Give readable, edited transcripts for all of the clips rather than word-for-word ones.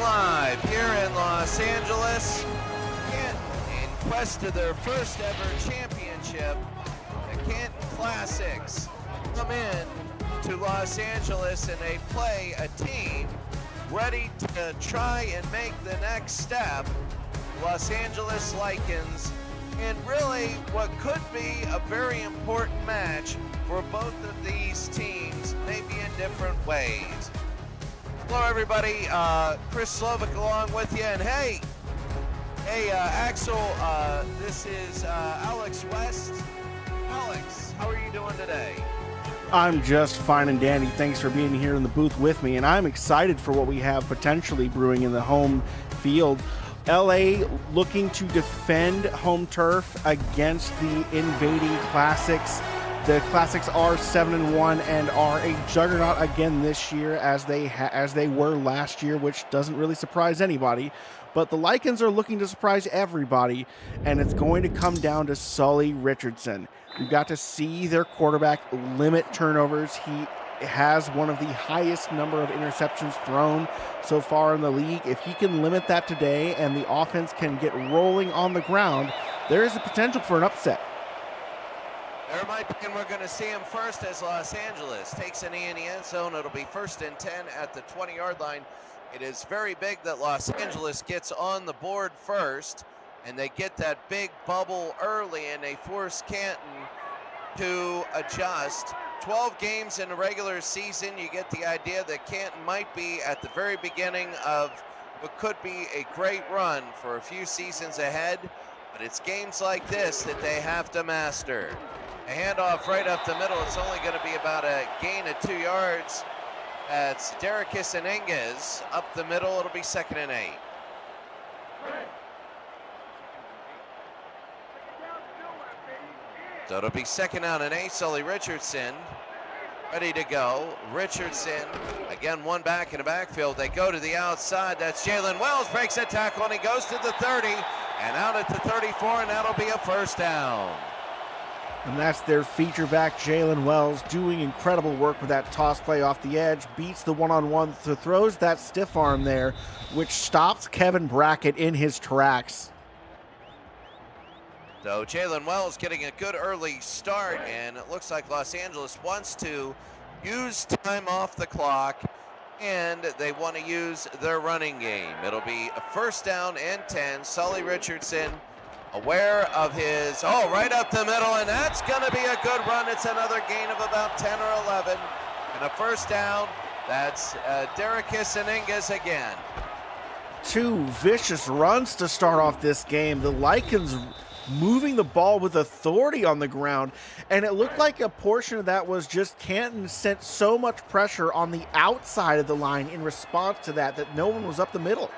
live here in Los Angeles. Canton, in quest of their first ever championship, the Canton Classics come in to Los Angeles and they play a team ready to try and make the next step. Los Angeles Lycans, in really what could be a very important match for both of these teams, maybe in different ways. Hello everybody, Chris Slovic along with you, and hey Axel, this is Alex West. Alex, how are you doing today? I'm just fine and dandy. Thanks for being here in the booth with me, and I'm excited for what we have potentially brewing in the home field. LA looking to defend home turf against the invading Classics. The Classics are 7-1 and are a juggernaut again this year, as they were last year, which doesn't really surprise anybody. But the Lycans are looking to surprise everybody, and it's going to come down to Sully Richardson. You got to see their quarterback limit turnovers. He has one of the highest number of interceptions thrown so far in the league. If he can limit that today and the offense can get rolling on the ground, there is a potential for an upset. There might be, and we're going to see him first as Los Angeles takes an knee in the end zone. It'll be 1st and 10 at the 20-yard line. It is very big that Los Angeles gets on the board first, and they get that big bubble early, and they force Canton to adjust. 12 games in the regular season, you get the idea that Canton might be at the very beginning of what could be a great run for a few seasons ahead, but it's games like this that they have to master. A handoff right up the middle. It's only going to be about a gain of 2 yards. That's Derrickis and Inges up the middle. It'll be 2nd and 8. So it'll be 2nd down and 8. Sully Richardson ready to go. Richardson, again, one back in the backfield. They go to the outside. That's Jalen Wells, breaks that tackle, and he goes to the 30 and out at the 34, and that'll be a 1st down. And that's their feature back, Jalen Wells, doing incredible work with that toss play off the edge, beats the one-on-one, throws that stiff arm there, which stops Kevin Brackett in his tracks. So Jalen Wells getting a good early start, and it looks like Los Angeles wants to use time off the clock, and they want to use their running game. It'll be a 1st down and 10. Sully Richardson aware of his, right up the middle, and that's going to be a good run. It's another gain of about 10 or 11, and a 1st down. That's Derrickis and Inges again. 2 vicious runs to start off this game. The Lycans moving the ball with authority on the ground, and it looked like a portion of that was just Canton sent so much pressure on the outside of the line in response to that no one was up the middle.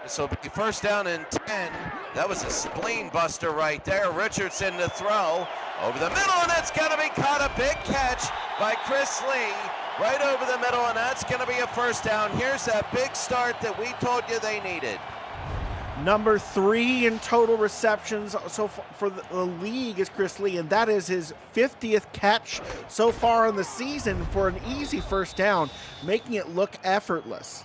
So it'll be 1st down and 10. That was a spleen buster right there. Richardson to throw over the middle, and that's going to be caught. A big catch by Chris Lee right over the middle, and that's going to be a 1st down. Here's that big start that we told you they needed. Number 3 in total receptions so far for the league is Chris Lee, and that is his 50th catch so far in the season for an easy 1st down, making it look effortless.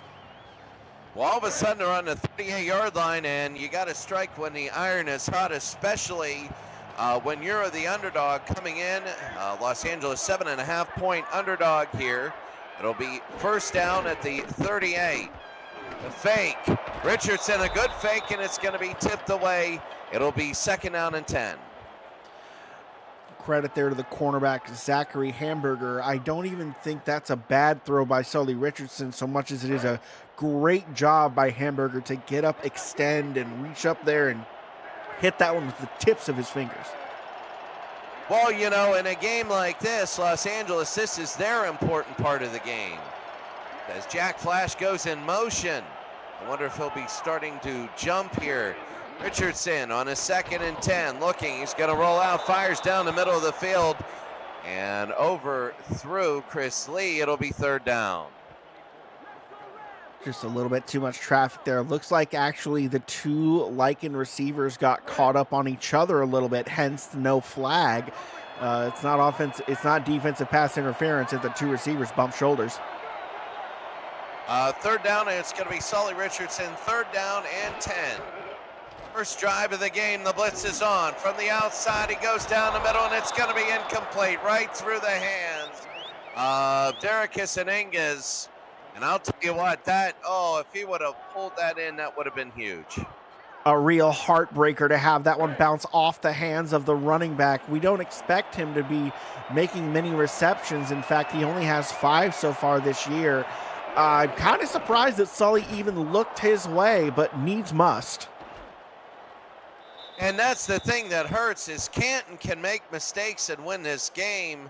Well, all of a sudden they're on the 38-yard line, and you got to strike when the iron is hot, especially when you're the underdog coming in. Los Angeles 7.5-point underdog here. It'll be 1st down at the 38. The fake. Richardson, a good fake, and it's going to be tipped away. It'll be 2nd down and 10. Credit there to the cornerback, Zachary Hamburger. I don't even think that's a bad throw by Sully Richardson so much as it is a great job by Hamburger to get up, extend, and reach up there and hit that one with the tips of his fingers. Well, in a game like this, Los Angeles, this is their important part of the game. As Jack Flash goes in motion, I wonder if he'll be starting to jump here. Richardson on a 2nd and 10, looking, he's going to roll out, fires down the middle of the field, and over through Chris Lee. It'll be 3rd down. Just a little bit too much traffic there. Looks like actually the 2 Lycan receivers got caught up on each other a little bit, hence the no flag. It's not defensive pass interference if the 2 receivers bump shoulders. Third down, and it's going to be Sully Richardson. Third down and 10. First drive of the game, the blitz is on. From the outside, he goes down the middle, and it's going to be incomplete, right through the hands of Derricus Anengas. And I'll tell you what, if he would have pulled that in, that would have been huge. A real heartbreaker to have that one bounce off the hands of the running back. We don't expect him to be making many receptions. In fact, he only has 5 so far this year. I'm kind of surprised that Sully even looked his way, but needs must. And that's the thing that hurts is Canton can make mistakes and win this game.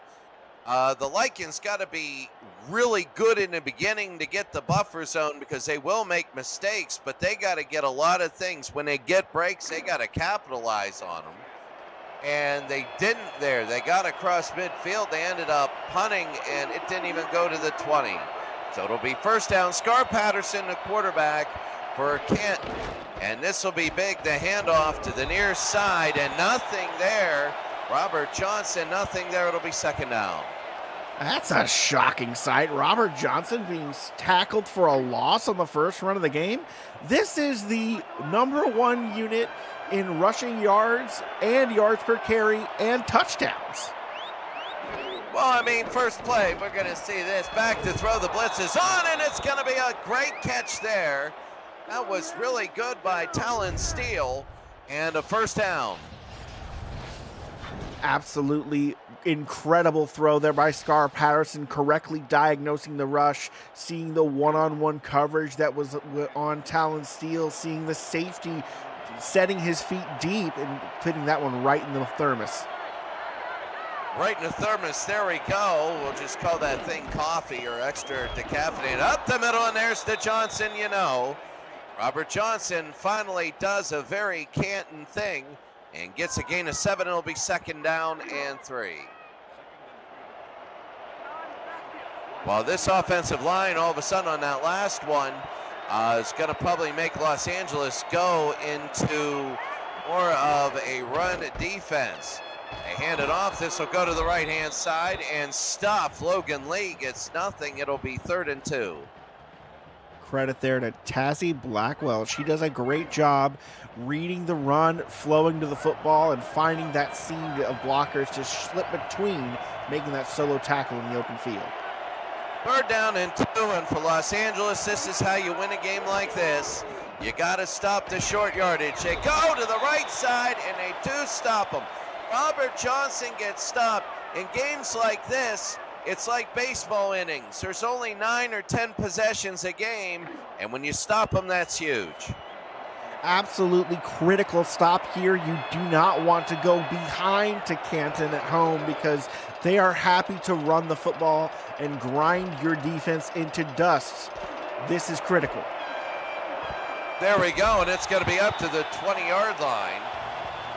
The Lycans got to be really good in the beginning to get the buffer zone because they will make mistakes, but they got to get a lot of things. When they get breaks, they got to capitalize on them. And they didn't there. They got across midfield. They ended up punting, and it didn't even go to the 20. So it'll be first down. Scar Patterson, the quarterback for Canton. And this will be big. The handoff to the near side, and nothing there. Robert Johnson, nothing there. It'll be second down. That's a shocking sight. Robert Johnson being tackled for a loss on the first run of the game. This is the #1 unit in rushing yards and yards per carry and touchdowns. Well, I mean, first play, we're going to see this. Back to throw, the blitz is on, and it's going to be a great catch there. That was really good by Talon Steele, and a first down. Absolutely incredible throw there by Scar Patterson, correctly diagnosing the rush, seeing the one-on-one coverage that was on Talon Steele, seeing the safety setting his feet deep and putting that one right in the thermos. Right in the thermos, there we go. We'll just call that thing coffee or extra decaffeinated. Up the middle, and there's the Johnson, you know. Robert Johnson finally does a very Canton thing and gets a gain of 7. It'll be second down and 3. Well, this offensive line, all of a sudden on that last one, is going to probably make Los Angeles go into more of a run defense. They hand it off. This will go to the right-hand side and stuff. Logan Lee gets nothing. It'll be 3rd and 2. Credit there to Tazzy Blackwell. She does a great job reading the run, flowing to the football, and finding that seam of blockers to slip between, making that solo tackle in the open field. 3rd down and 2, and for Los Angeles, this is how you win a game like this. You got to stop the short yardage. They go to the right side, and they do stop them. Robert Johnson gets stopped. In games like this, it's like baseball innings. There's only 9 or 10 possessions a game, and when you stop them, that's huge. Absolutely critical stop here. You do not want to go behind to Canton at home because they are happy to run the football and grind your defense into dust. This is critical. There we go, and it's going to be up to the 20-yard line.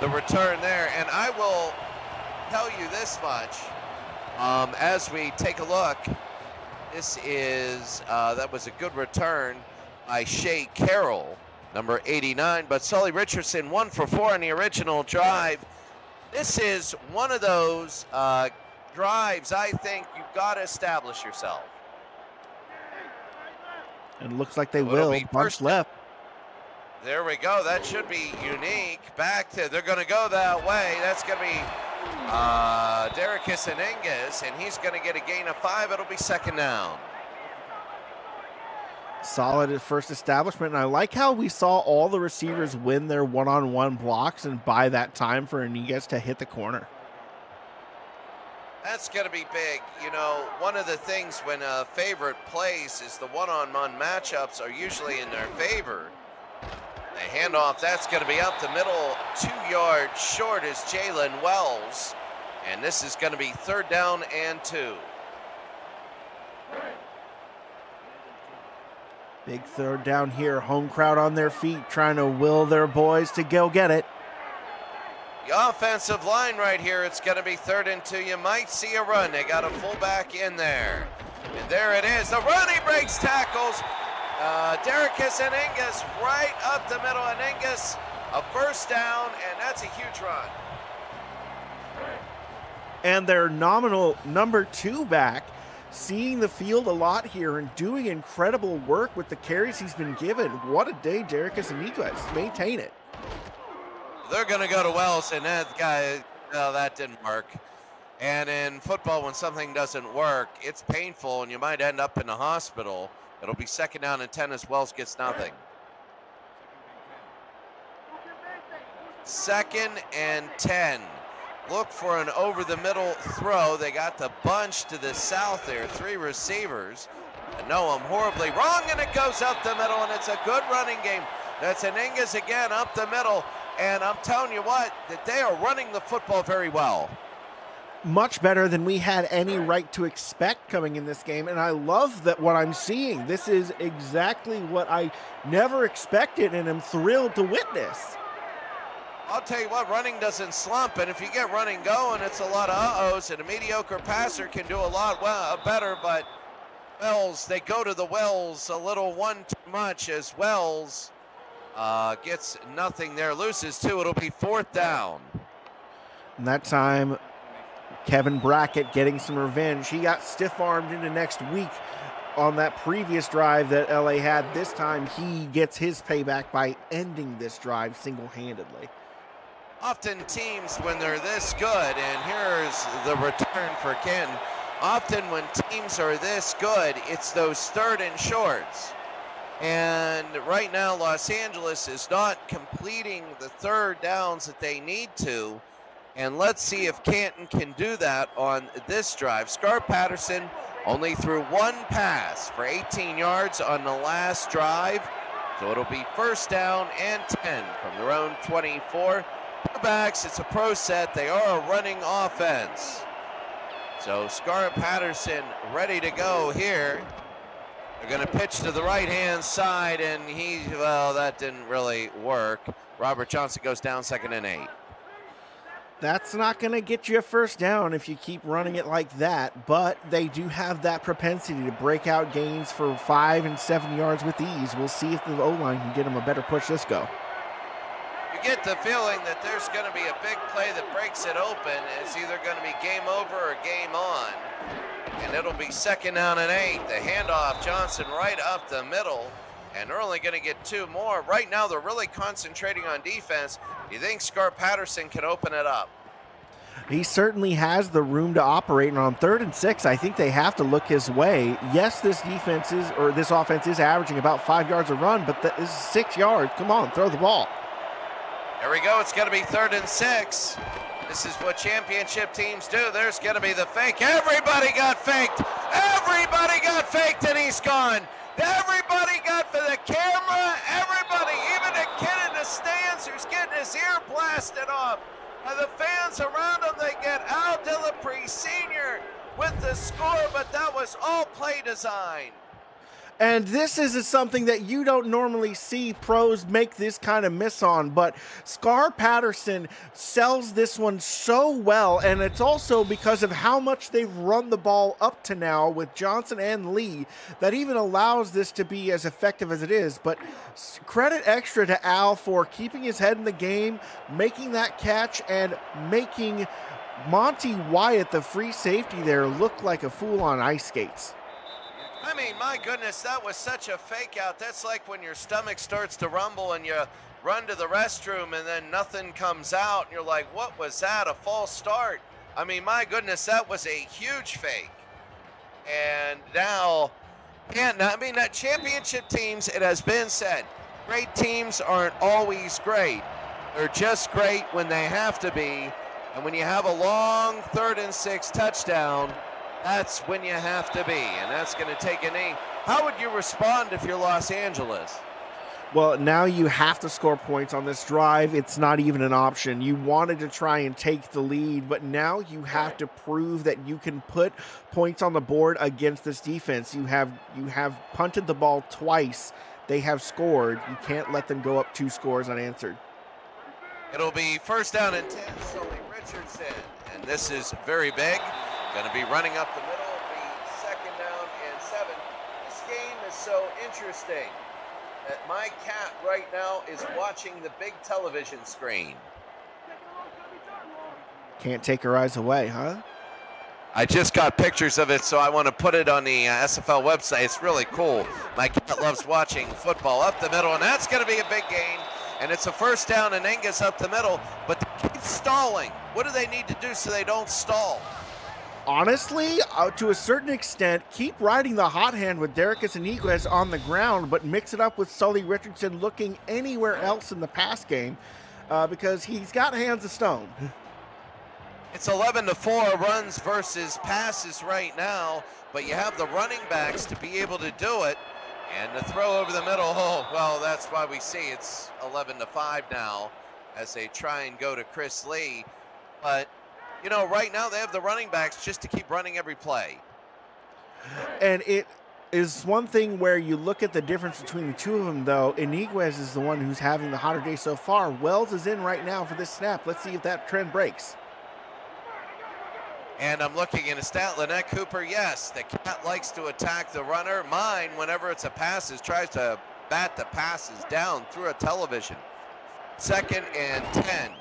The return there, and I will tell you this much as we take a look. This is that was a good return by Shea Carroll, number 89, but Sully Richardson 1 for 4 on the original drive. This is one of those drives I think you've got to establish yourself. And it looks like they will. Bunch left. There we go. That should be unique. Back to, they're going to go that way. That's going to be Derricus Anengas, and he's going to get a gain of 5. It'll be second down. Solid at first establishment, and I like how we saw all the receivers win their one-on-one blocks and buy that time for Anengas to hit the corner. That's going to be big. You know, one of the things when a favorite plays is the one-on-one matchups are usually in their favor. The handoff, that's going to be up the middle, 2 yards short is Jalen Wells. And this is going to be 3rd down and 2. Big 3rd down here. Home crowd on their feet trying to will their boys to go get it. The offensive line right here, it's going to be 3rd and 2. You might see a run. They got a fullback in there. And there it is. The run, he breaks tackles. Derricus Anengas right up the middle. Anengas, a first down, and that's a huge run. And their nominal number 2 back seeing the field a lot here and doing incredible work with the carries he's been given. What a day, Derek Amigas. Maintain it. They're going to go to Wells, and that guy, no, that didn't work. And in football, when something doesn't work, it's painful, and you might end up in the hospital. It'll be 2nd down and 10 as Wells gets nothing. 2nd and 10. Look for an over-the-middle throw. They got the bunch to the south there, 3 receivers. And no, I'm horribly wrong, and it goes up the middle, and it's a good running game. That's Aningas again up the middle, and I'm telling you what, that they are running the football very well. Much better than we had any right to expect coming in this game, and I love that what I'm seeing. This is exactly what I never expected, and am thrilled to witness. I'll tell you what, running doesn't slump, and if you get running going, it's a lot of uh-ohs, and a mediocre passer can do a lot better, but Wells, they go to the Wells a little one too much as Wells gets nothing there, loses 2. It'll be 4th down. And that time, Kevin Brackett getting some revenge. He got stiff-armed into next week on that previous drive that LA had. This time, he gets his payback by ending this drive single-handedly. Often teams, when they're this good, and here's the return for Canton, often when teams are this good, it's those 3rd and shorts. And right now, Los Angeles is not completing the 3rd downs that they need to. And let's see if Canton can do that on this drive. Scar Patterson only threw 1 pass for 18 yards on the last drive. So it'll be 1st down and 10 from their own 24. Backs, it's a pro set. They are a running offense. So Scar Patterson ready to go here. They're going to pitch to the right-hand side, and that didn't really work. Robert Johnson goes down 2nd and 8. That's not going to get you a 1st down if you keep running it like that, but they do have that propensity to break out gains for 5 and 7 yards with ease. We'll see if the O-line can get them a better push this go. You get the feeling that there's going to be a big play that breaks it open. It's either going to be game over or game on. And it'll be 2nd down and 8. The handoff, Johnson right up the middle. And they're only going to get 2 more. Right now, they're really concentrating on defense. Do you think Scar Patterson can open it up? He certainly has the room to operate. And on 3rd and 6, I think they have to look his way. Yes, this offense is averaging about 5 yards a run, but this is 6 yards. Come on, throw the ball. There we go. It's going to be 3rd and 6. This is what championship teams do. There's going to be the fake. Everybody got faked. Everybody got faked, and he's gone. Everybody got for the camera. Everybody, even the kid in the stands who's getting his ear blasted off. And the fans around him, they get Al Dillapre Sr. with the score, but that was all play design. And this is something that you don't normally see pros make this kind of miss on, but Scar Patterson sells this one so well, and it's also because of how much they've run the ball up to now with Johnson and Lee that even allows this to be as effective as it is. But credit extra to Al for keeping his head in the game, making that catch, and making Monty Wyatt, the free safety there, look like a fool on ice skates. I mean, my goodness, that was such a fake out. That's like when your stomach starts to rumble and you run to the restroom and then nothing comes out and you're like, what was that? A false start? I mean, my goodness, that was a huge fake. And now, that championship teams, it has been said, great teams aren't always great. They're just great when they have to be. And when you have a long 3rd and 6 touchdown, that's when you have to be, and that's going to take a knee. How would you respond if you're Los Angeles? Well, now you have to score points on this drive. It's not even an option. You wanted to try and take the lead, but now you have to prove that you can put points on the board against this defense. You have punted the ball twice. They have scored. You can't let them go up 2 scores unanswered. It'll be 1st down and 10, Sully Richardson, and this is very big. Going to be running up the middle, be 2nd down and 7. This game is so interesting that my cat right now is watching the big television screen. Can't take her eyes away, huh? I just got pictures of it, so I want to put it on the SFL website. It's really cool. My cat loves watching football. Up the middle, and that's going to be a big gain. And it's a first down, and Angus up the middle, but they keep stalling. What do they need to do so they don't stall? Honestly, to a certain extent, keep riding the hot hand with Derricus Iniguez on the ground, but mix it up with Sully Richardson looking anywhere else in the pass game because he's got hands of stone. It's 11-4 runs versus passes right now, but you have the running backs to be able to do it. And the throw over the middle, oh, well, that's why we see it's 11-5 now as they try and go to Chris Lee. But, you know, right now they have the running backs just to keep running every play. And it is one thing where you look at the difference between the two of them, though. Iniguez is the one who's having the hotter day so far. Wells is in right now for this snap. Let's see if that trend breaks. And I'm looking in a stat, Lynette Cooper, yes, the cat likes to attack the runner. Mine, whenever it's a passes, tries to bat the passes down through a television. 2nd and 10.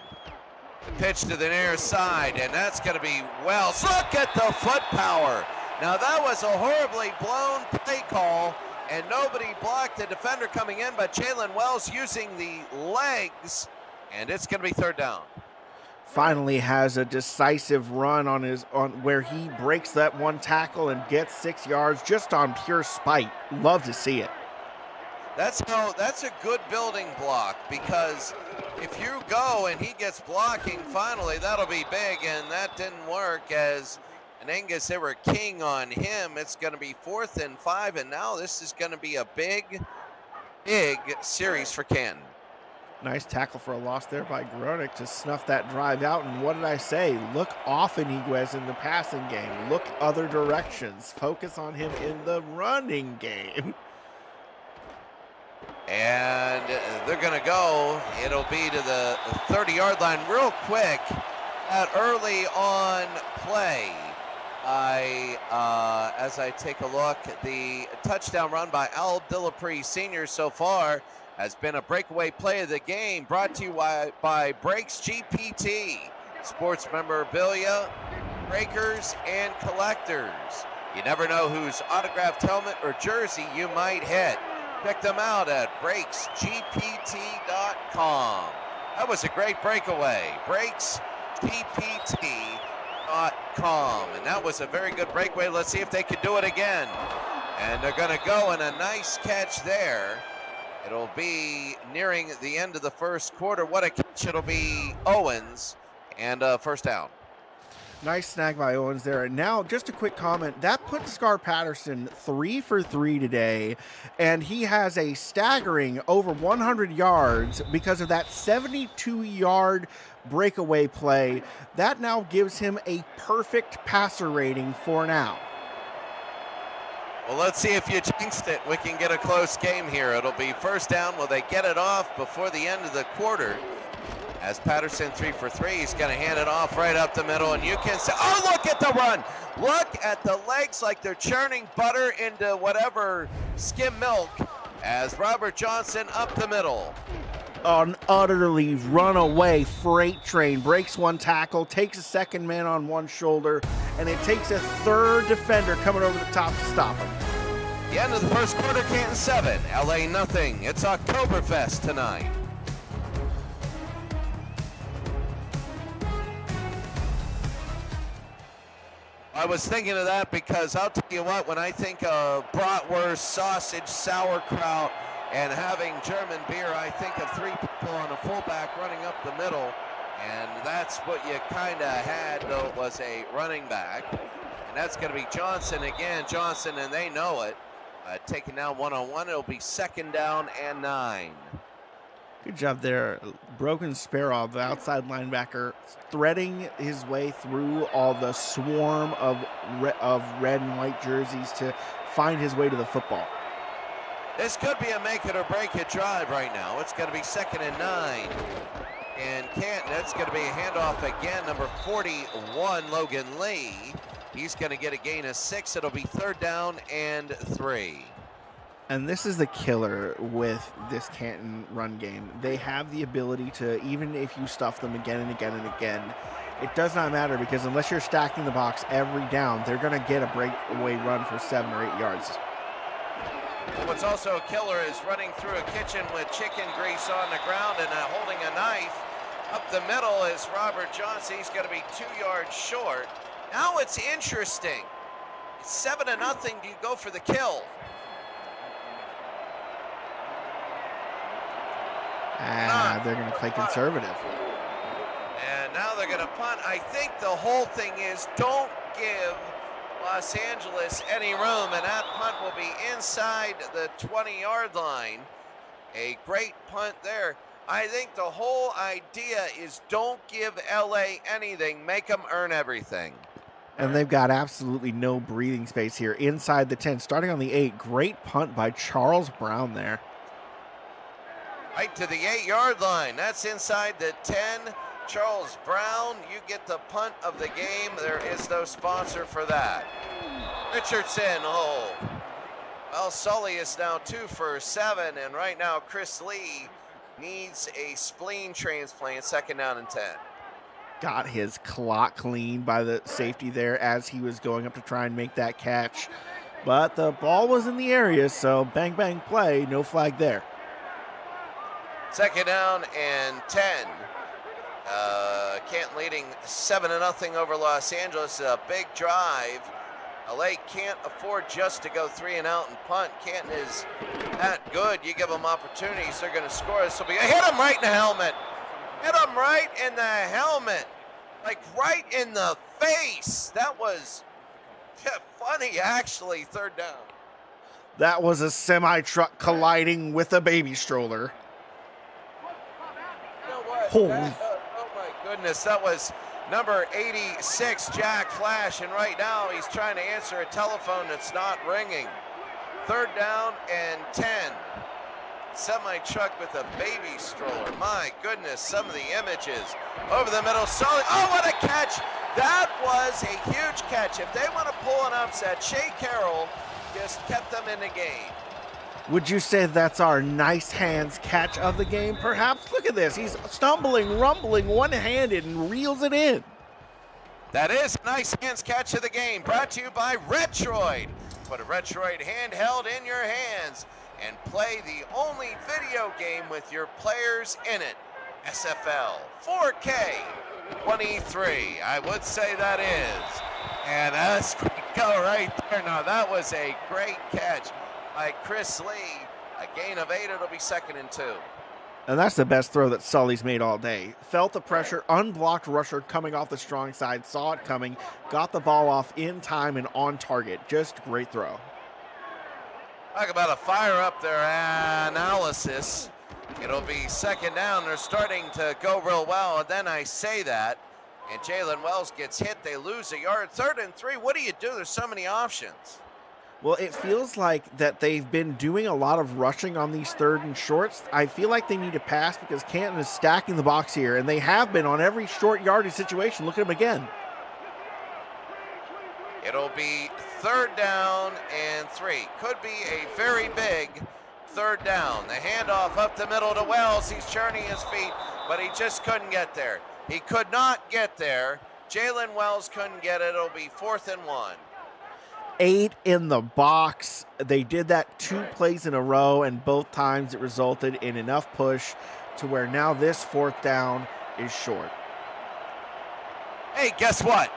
The pitch to the near side, and that's going to be Wells. Look at the foot power. Now that was a horribly blown play call, and nobody blocked the defender coming in, but Jalen Wells using the legs, and it's going to be 3rd down. Finally has a decisive run on where he breaks that one tackle and gets 6 yards just on pure spite. Love to see it. That's a good building block, because if you go and he gets blocking finally, that'll be big, and that didn't work as an Angus, they were king on him. It's going to be 4th and 5, and now this is going to be a big series for Canton. Nice tackle for a loss there by Gronick to snuff that drive out. And what did I say? Look off Iniguez in the passing game. Look other directions. Focus on him in the running game. And they're going to go. It'll be to the 30-yard line real quick. That early on play, as I take a look, the touchdown run by Al Dillapre Sr. so far has been a breakaway play of the game, brought to you by Breaks GPT, sports memorabilia, breakers, and collectors. You never know whose autographed helmet or jersey you might hit. Check them out at breaksgpt.com. That was a great breakaway, breaksgpt.com. And that was a very good breakaway. Let's see if they can do it again. And they're going to go, and a nice catch there. It'll be nearing the end of the first quarter. What a catch. It'll be Owens, and 1st down. Nice snag by Owens there. And now, just a quick comment. That put Scar Patterson 3 for 3 today, and he has a staggering over 100 yards because of that 72-yard breakaway play. That now gives him a perfect passer rating for now. Well, let's see if you jinxed it. We can get a close game here. It'll be 1st down. Will they get it off before the end of the quarter? As Patterson 3 for 3, he's going to hand it off right up the middle, and you can say, oh, look at the run. Look at the legs like they're churning butter into whatever skim milk as Robert Johnson up the middle. An utterly runaway freight train, breaks one tackle, takes a second man on one shoulder, and it takes a 3rd defender coming over the top to stop him. The end of the first quarter, Canton 7, LA nothing. It's Oktoberfest tonight. I was thinking of that because I'll tell you what, when I think of bratwurst, sausage, sauerkraut, and having German beer, I think of 3 people on a fullback running up the middle, and that's what you kind of had, though it was a running back. And that's going to be Johnson again, Johnson, and they know it. Taking down one-on-one, it'll be 2nd down and 9. Good job there. Brogan Sparrow, the outside linebacker, threading his way through all the swarm of red and white jerseys to find his way to the football. This could be a make it or break it drive right now. It's going to be 2nd and 9. And Canton, it's going to be a handoff again. Number 41, Logan Lee. He's going to get a gain of 6. It'll be 3rd down and 3. And this is the killer with this Canton run game. They have the ability to, even if you stuff them again and again and again, it does not matter because unless you're stacking the box every down, they're going to get a breakaway run for 7 or 8 yards. What's also a killer is running through a kitchen with chicken grease on the ground and holding a knife. Up the middle is Robert Johnson. He's going to be 2 yards short. Now it's interesting. It's 7-0. Do you go for the kill? They're going to play conservative. And now they're going to punt. I think the whole thing is don't give Los Angeles any room, and that punt will be inside the 20-yard line. A great punt there. I think the whole idea is don't give LA anything, make them earn everything. And they've got absolutely no breathing space here inside the 10, starting on the 8. Great punt by Charles Brown there. Right to the 8-yard line. That's inside the 10. Charles Brown, you get the punt of the game. There is no sponsor for that. Richardson, well, Sully is now 2 for 7, and right now Chris Lee needs a spleen transplant, 2nd down and 10. Got his clock clean by the safety there as he was going up to try and make that catch. But the ball was in the area, so bang, bang, play, no flag there. 2nd down and 10. Canton leading 7-0 over Los Angeles. A big drive. LA can't afford just to go 3 and out and punt. Canton is that good. You give them opportunities, they're going to score. This will be hit him right in the helmet. Hit him right in the helmet, like right in the face. That was funny, actually. 3rd down. That was a semi-truck colliding with a baby stroller. You know what? Oh my goodness, that was number 86, Jack Flash, and right now he's trying to answer a telephone that's not ringing. 3rd down and 10. Semi-truck with a baby stroller. My goodness, some of the images. Over the middle, solid. Oh, what a catch. That was a huge catch. If they want to pull an upset, Shea Carroll just kept them in the game. Would you say that's our nice hands catch of the game, perhaps? Look at this. He's stumbling, rumbling, one-handed, and reels it in. That is a nice hands catch of the game. Brought to you by Retroid. Put a Retroid handheld in your hands and play the only video game with your players in it. SFL 4K 23. I would say that is. And that's go right there. Now that was a great catch by Chris Lee. A gain of 8. It'll be 2nd and 2. And that's the best throw that Sully's made all day. Felt the pressure, unblocked rusher coming off the strong side, saw it coming, got the ball off in time and on target. Just great throw. Talk about a fire up their analysis. It'll be 2nd down. They're starting to go real well, and then I say that, and Jalen Wells gets hit. They lose a yard. 3rd and 3. What do you do? There's so many options. Well, it feels like that they've been doing a lot of rushing on these 3rd and shorts. I feel like they need to pass because Canton is stacking the box here, and they have been on every short yardage situation. Look at them again. It'll be 3rd down and 3. Could be a very big 3rd down. The handoff up the middle to Wells. He's churning his feet, but he just couldn't get there. He could not get there. Jalen Wells couldn't get it. It'll be 4th and 1. 8 in the box. They did that 2 plays in a row, and both times it resulted in enough push to where now this 4th down is short. Hey, guess what?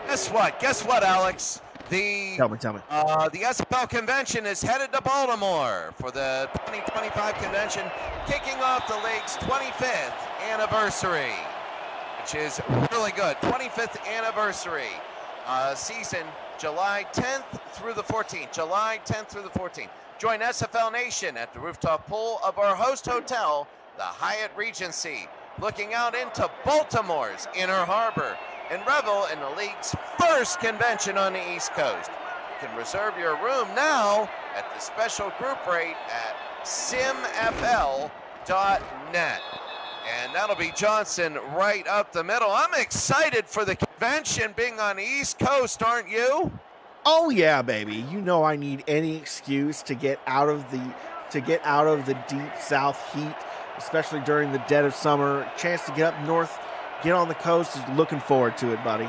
Guess what, Alex? Tell me. The SFL convention is headed to Baltimore for the 2025 convention, kicking off the league's 25th anniversary, which is really good. 25th anniversary season, July 10th through the 14th. July 10th through the 14th. Join SFL Nation at the rooftop pool of our host hotel, the Hyatt Regency, looking out into Baltimore's Inner Harbor, and revel in the league's first convention on the East Coast. You can reserve your room now at the special group rate at simfl.net. And that'll be Johnson right up the middle. I'm excited for the convention being on the East Coast, aren't you? Oh yeah, baby. You know I need any excuse to get out of the deep south heat, especially during the dead of summer. Chance to get up north get on the coast. Is looking forward to it, buddy.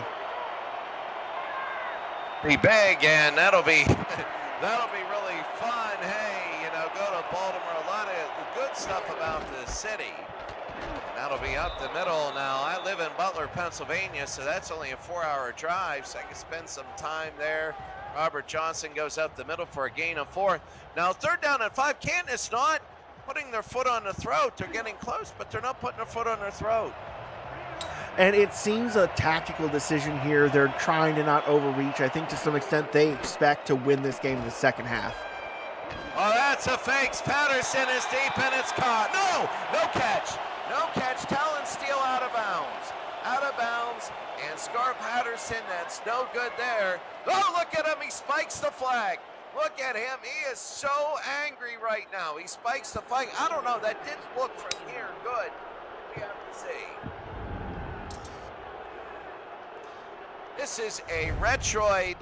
Be big, and that'll be that'll be really fun. Hey, you know, go to Baltimore. A lot of good stuff about the city. And that'll be up the middle. Now, I live in Butler, Pennsylvania, so that's only a 4-hour drive, so I can spend some time there. Robert Johnson goes up the middle for a gain of 4. Now, 3rd down and 5. Canton is not putting their foot on the throat. They're getting close, but they're not putting their foot on their throat. And it seems a tactical decision here. They're trying to not overreach. I think to some extent they expect to win this game in the second half. Oh, that's a fake. Patterson is deep and it's caught. No catch. No catch. Talon steal out of bounds. Out of bounds. And Scar Patterson, that's no good there. Oh, look at him. He spikes the flag. Look at him. He is so angry right now. He spikes the flag. I don't know. That didn't look from here good. We have to see. This is a retroid.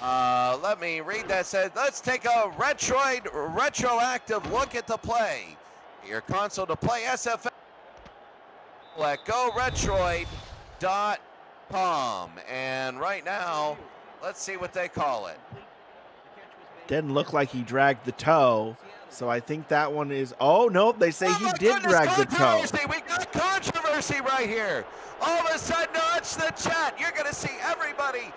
Let me read that. Said, let's take a retroactive look at the play. Your console to play SFL. Let go retroid.com. And right now, let's see what they call it. Didn't look like he dragged the toe. So I think that one is, oh, no, they say he did drag the toe. We got controversy right here. All of a sudden, watch the chat. You're going to see everybody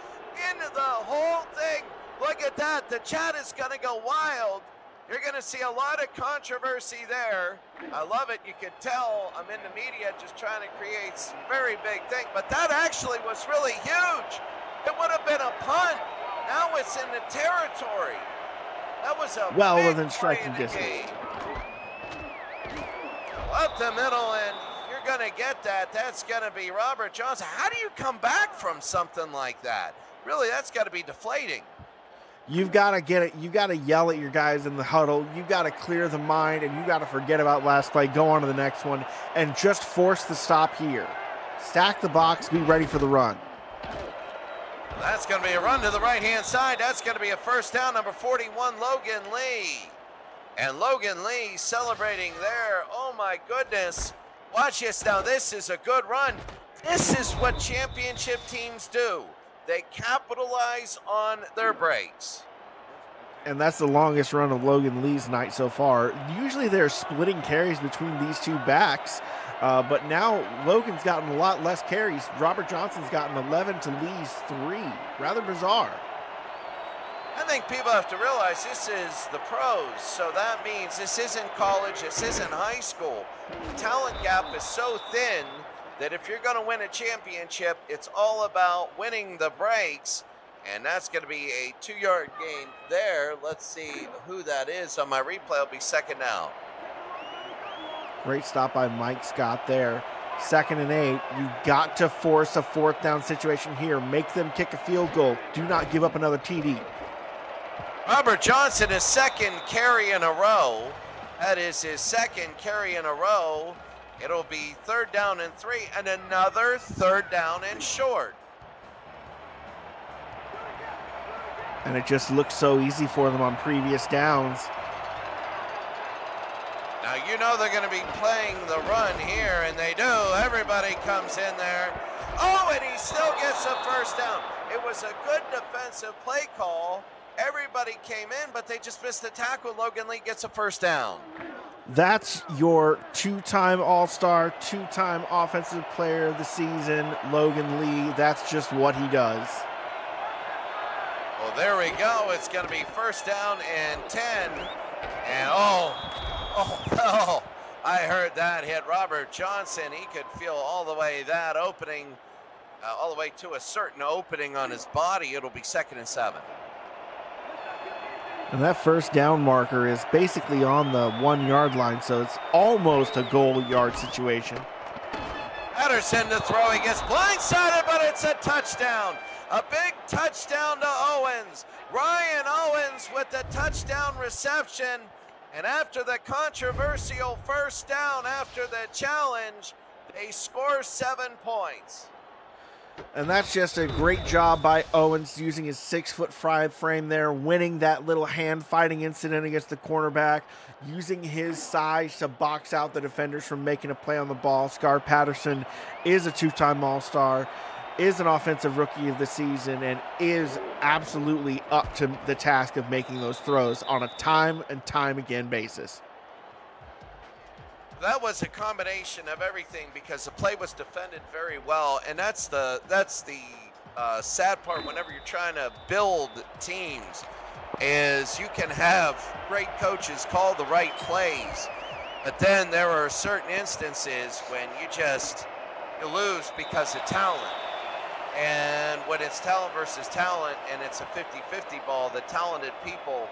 into the whole thing. Look at that. The chat is going to go wild. You're going to see a lot of controversy there. I love it. You can tell I'm in the media just trying to create some very big thing. But that actually was really huge. It would have been a punt. Now it's in the territory. That was a well big within striking distance. Up the middle, and you're going to get that. That's going to be Robert Johnson. How do you come back from something like that? Really, that's got to be deflating. You've got to get it. You got to yell at your guys in the huddle. You got to clear the mind, and you got to forget about last play, go on to the next one, and just force the stop here. Stack the box, be ready for the run. That's going to be a run to the right-hand side. That's going to be a first down, number 41, Logan Lee. And Logan Lee celebrating there. Oh, my goodness. Watch this now. This is a good run. This is what championship teams do. They capitalize on their breaks. And that's the longest run of Logan Lee's night so far. Usually they're splitting carries between these two backs. But now Logan's gotten a lot less carries. Robert Johnson's gotten 11 to Lee's 3. Rather bizarre. I think people have to realize this is the pros. So that means this isn't college, this isn't high school. The talent gap is so thin that if you're going to win a championship, it's all about winning the breaks. And that's going to be a 2-yard gain there. Let's see who that is. On my replay, it'll be second down. Great stop by Mike Scott there. 2nd and 8. You've got to force a 4th down situation here. Make them kick a field goal. Do not give up another TD. Robert Johnson, his 2nd carry in a row. That is his 2nd carry in a row. It'll be 3rd down and 3, and another 3rd down and short. And it just looks so easy for them on previous downs. Now, you know they're going to be playing the run here, and they do. Everybody comes in there. Oh, and he still gets a first down. It was a good defensive play call. Everybody came in, but they just missed the tackle. Logan Lee gets a first down. That's your 2-time All-Star, 2-time Offensive Player of the Season, Logan Lee. That's just what he does. Well, there we go. It's going to be first down and 10. And oh, I heard that hit Robert Johnson. He could feel all the way that opening, all the way to a certain opening on his body. It'll be 2nd and 7. And that first down marker is basically on the 1-yard line, so it's almost a goal yard situation. Patterson to throw. He gets blindsided, but it's a touchdown. A big touchdown to Owens. Ryan Owens with the touchdown reception. And after the controversial first down, after the challenge, they score 7 points. And that's just a great job by Owens using his 6'5" frame there, winning that little hand fighting incident against the cornerback, using his size to box out the defenders from making a play on the ball. Scar Patterson is a two-time All-Star, is an offensive rookie of the season, and is absolutely up to the task of making those throws on a time and time again basis. That was a combination of everything because the play was defended very well, and that's the sad part whenever you're trying to build teams is you can have great coaches call the right plays, but then there are certain instances when you lose because of talent. And when it's talent versus talent and it's a 50-50 ball, the talented people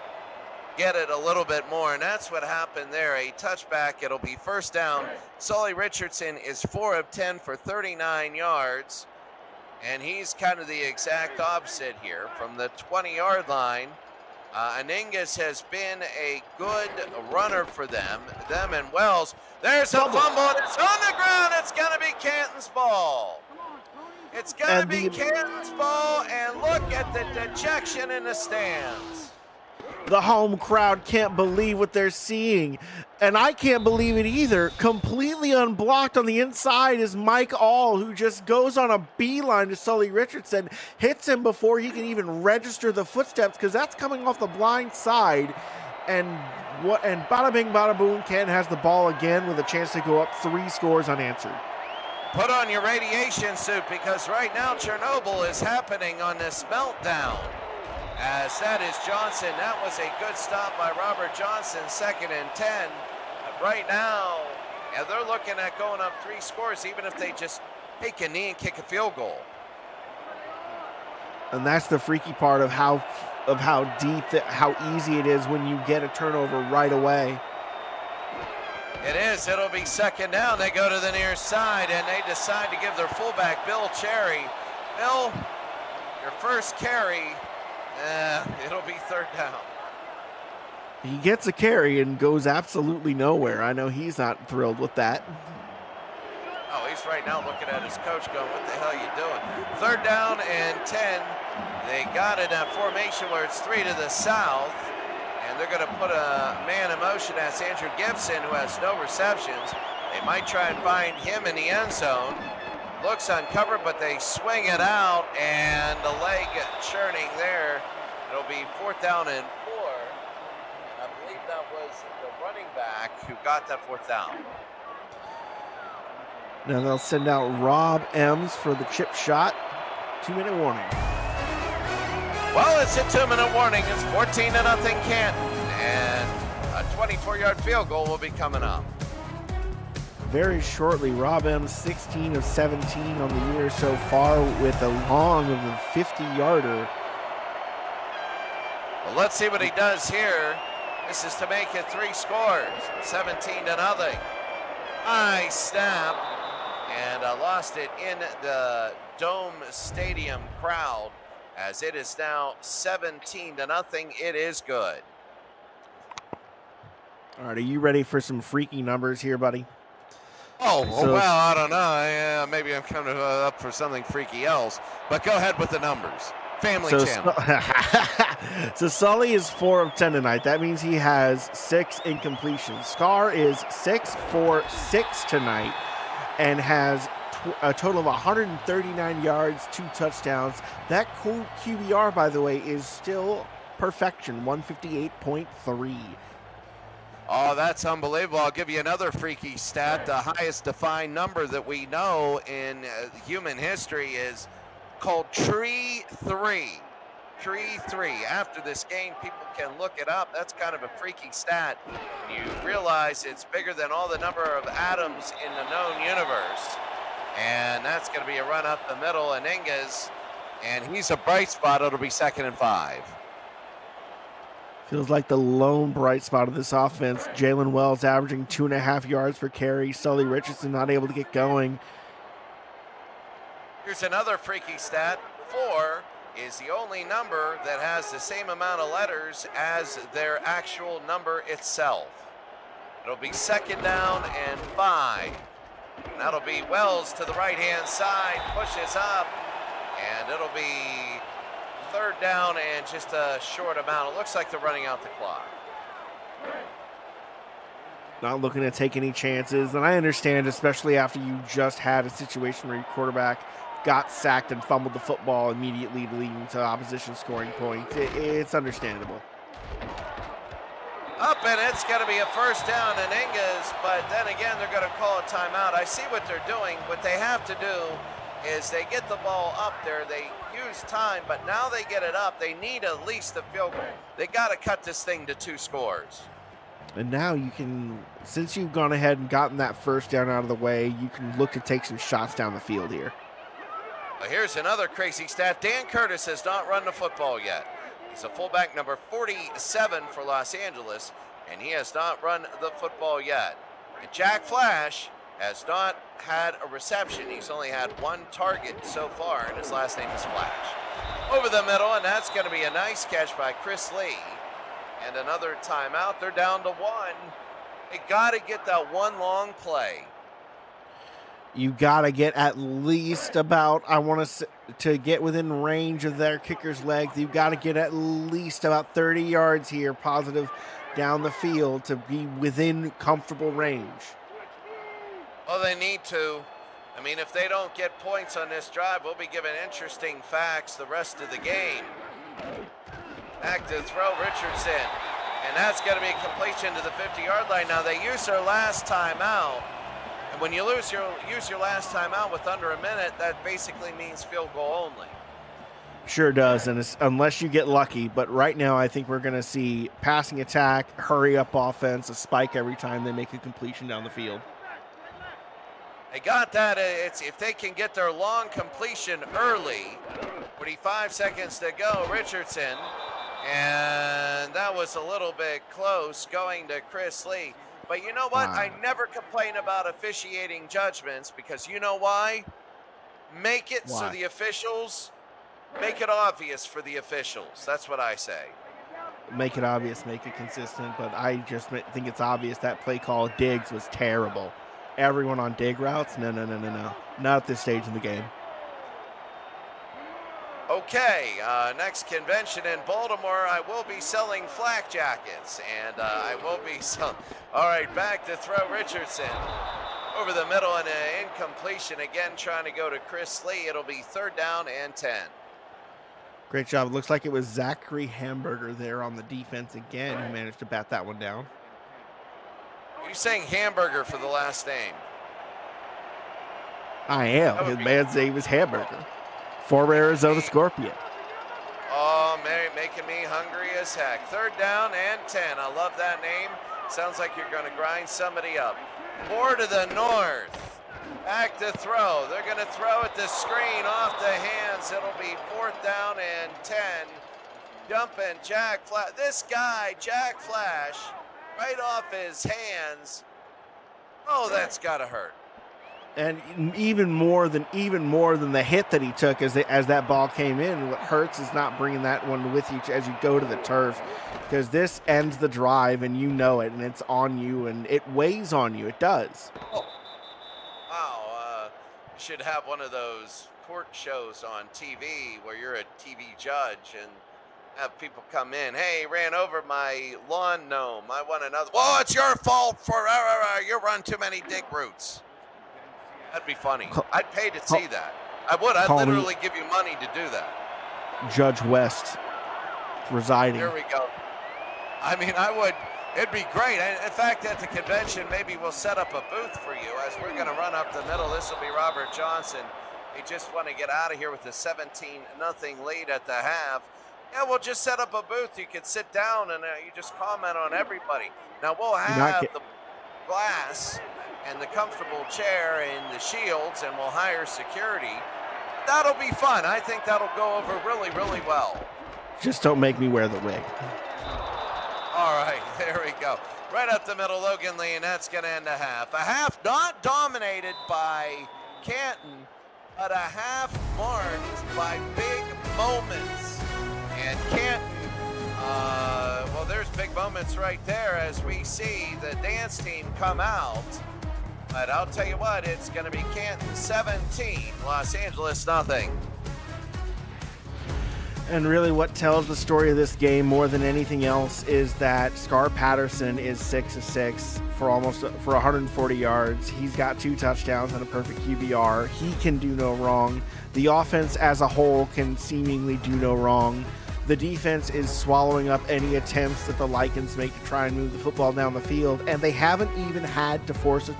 get it a little bit more, and that's what happened there. A touchback, it'll be first down. Sully Richardson is 4 of 10 for 39 yards, and he's kind of the exact opposite here from the 20-yard line. Aningas has been a good runner for them and Wells. There's a fumble, and it's on the ground. It's going to be Canton's ball. It's going to be Canton's ball, and look at the dejection in the stands. The home crowd can't believe what they're seeing, and I can't believe it either. Completely unblocked on the inside is Mike All, who just goes on a beeline to Sully Richardson, hits him before he can even register the footsteps because that's coming off the blind side. And bada bing, bada boom, Canton has the ball again with a chance to go up 3 scores unanswered. Put on your radiation suit because right now Chernobyl is happening on this meltdown. As that is Johnson. That was a good stop by Robert Johnson, 2nd and 10. But right now, they're looking at going up 3 scores, even if they just take a knee and kick a field goal. And that's the freaky part of how how easy it is when you get a turnover right away. It is. It'll be 2nd down. They go to the near side, and they decide to give their fullback, Bill Cherry. Bill, your first carry. It'll be 3rd down. He gets a carry and goes absolutely nowhere. I know he's not thrilled with that. Oh, he's right now looking at his coach going, what the hell are you doing? 3rd down and 10. They got it in formation where it's 3 to the south. And they're going to put a man in motion. That's Andrew Gibson, who has no receptions. They might try and find him in the end zone. Looks uncovered, but they swing it out, and the leg churning there. It'll be 4th down and 4. I believe that was the running back who got that 4th down. Now they'll send out Rob Ems for the chip shot. 2-minute warning. Well, it's a 2-minute warning. It's 14-0 Canton, and a 24-yard field goal will be coming up. Very shortly, Rob Ems 16 of 17 on the year so far with a long of a 50-yarder. Well, let's see what he does here. This is to make it 3 scores, 17-0. High snap, and lost it in the Dome Stadium crowd as it is now 17-0. It is good. All right, are you ready for some freaky numbers here, buddy? Oh, well, I don't know. Yeah, maybe I'm coming up for something freaky else. But go ahead with the numbers. Family channel. So Sully is 4 of 10 tonight. That means he has 6 incompletions. Scar is 6 for 6 tonight and has a total of 139 yards, 2 touchdowns. That QBR, by the way, is still perfection, 158.3. Oh, that's unbelievable. I'll give you another freaky stat. The highest defined number that we know in human history is called Tree 3. Tree 3. After this game, people can look it up. That's kind of a freaky stat. You realize it's bigger than all the number of atoms in the known universe. And that's going to be a run up the middle. And Ingas, and he's a bright spot. It'll be 2nd and 5. Feels like the lone bright spot of this offense. Jalen Wells averaging 2.5 yards per carry. Sully Richardson not able to get going. Here's another freaky stat. 4 is the only number that has the same amount of letters as their actual number itself. It'll be 2nd down and 5. That'll be Wells to the right-hand side, pushes up, and it'll be third down and just a short amount. It looks like they're running out the clock. Not looking to take any chances, and I understand, especially after you just had a situation where your quarterback got sacked and fumbled the football immediately, leading to opposition scoring points. It's understandable. Up, and it's going to be a first down in Ingas, but then again, they're going to call a timeout. I see what they're doing. What they have to do is they get the ball up there. They use time, but now they get it up. They need at least a field goal. They got to cut this thing to 2 scores. And now you can, since you've gone ahead and gotten that first down out of the way, you can look to take some shots down the field here. Well, here's another crazy stat. Dan Curtis has not run the football yet. He's a fullback number 47 for Los Angeles, and he has not run the football yet. And Jack Flash has not had a reception. He's only had 1 target so far, and his last name is Flash. Over the middle, and that's going to be a nice catch by Chris Lee. And another timeout. They're down to 1. They got to get that one long play. You got to get at least about, I want to get within range of their kicker's legs. You've got to get at least about 30 yards here, positive down the field, to be within comfortable range. Well, they need to. I mean, if they don't get points on this drive, we'll be given interesting facts the rest of the game. Back to throw, Richardson. And that's going to be a completion to the 50-yard line. Now, they used their last timeout. And when you use your last timeout with under a minute, that basically means field goal only. Sure does, and it's, unless you get lucky. But right now, I think we're going to see passing attack, hurry-up offense, a spike every time they make a completion down the field. They got that. It's if they can get their long completion early. 45 seconds to go, Richardson. And that was a little bit close going to Chris Lee. But you know what? Wow. I never complain about officiating judgments because you know why? Make it so the officials, make it obvious for the officials. That's what I say. Make it obvious, make it consistent. But I just think it's obvious that play call Diggs was terrible. Everyone on dig routes? No. Not at this stage in the game. Okay, next convention in Baltimore, I will be selling flak jackets, and I will be selling. All right, back to throw, Richardson. Over the middle and an incompletion again, trying to go to Chris Lee. It'll be third down and 10. Great job. It looks like it was Zachary Hamburger there on the defense again who managed to bat that one down. Are you saying Hamburger for the last name? I am. His man's name is Hamburger. Former Arizona Scorpion. Oh, man, making me hungry as heck. Third down and 10. I love that name. Sounds like you're going to grind somebody up. More to the north. Back to throw. They're going to throw at the screen off the hands. It'll be fourth down and 10. Dumping Jack Flash. This guy, Jack Flash, right off his hands. Oh, that's got to hurt. And even more than the hit that he took as that ball came in, what hurts is not bringing that one with you as you go to the turf, because this ends the drive and you know it, and it's on you and it weighs on you. It does. Oh. Wow. You should have one of those court shows on TV where you're a TV judge and have people come in. Hey, ran over my lawn gnome. I want another. Well, it's your fault for you run too many dig routes. That'd be funny. I'd pay to see that. I would. I'd literally give you money to do that. Judge West residing. Here we go. I mean, I would. It'd be great. In fact, at the convention, maybe we'll set up a booth for you as we're going to run up the middle. This will be Robert Johnson. They just want to get out of here with a 17-0 lead at the half. Yeah, we'll just set up a booth. You can sit down and you just comment on everybody. Now, we'll have the glass and the comfortable chair and the shields, and we'll hire security. That'll be fun. I think that'll go over really, really well. Just don't make me wear the wig. All right, there we go. Right up the middle, Logan Lee, and that's going to end a half. A half not dominated by Canton, but a half marked by big moments. And Canton, well, there's big moments right there as we see the dance team come out. But I'll tell you what, it's going to be Canton 17, Los Angeles nothing. And really what tells the story of this game more than anything else is that Scar Patterson is 6 of 6 for 140 yards. He's got 2 touchdowns and a perfect QBR. He can do no wrong. The offense as a whole can seemingly do no wrong. The defense is swallowing up any attempts that the Lycans make to try and move the football down the field, and they haven't even had to force an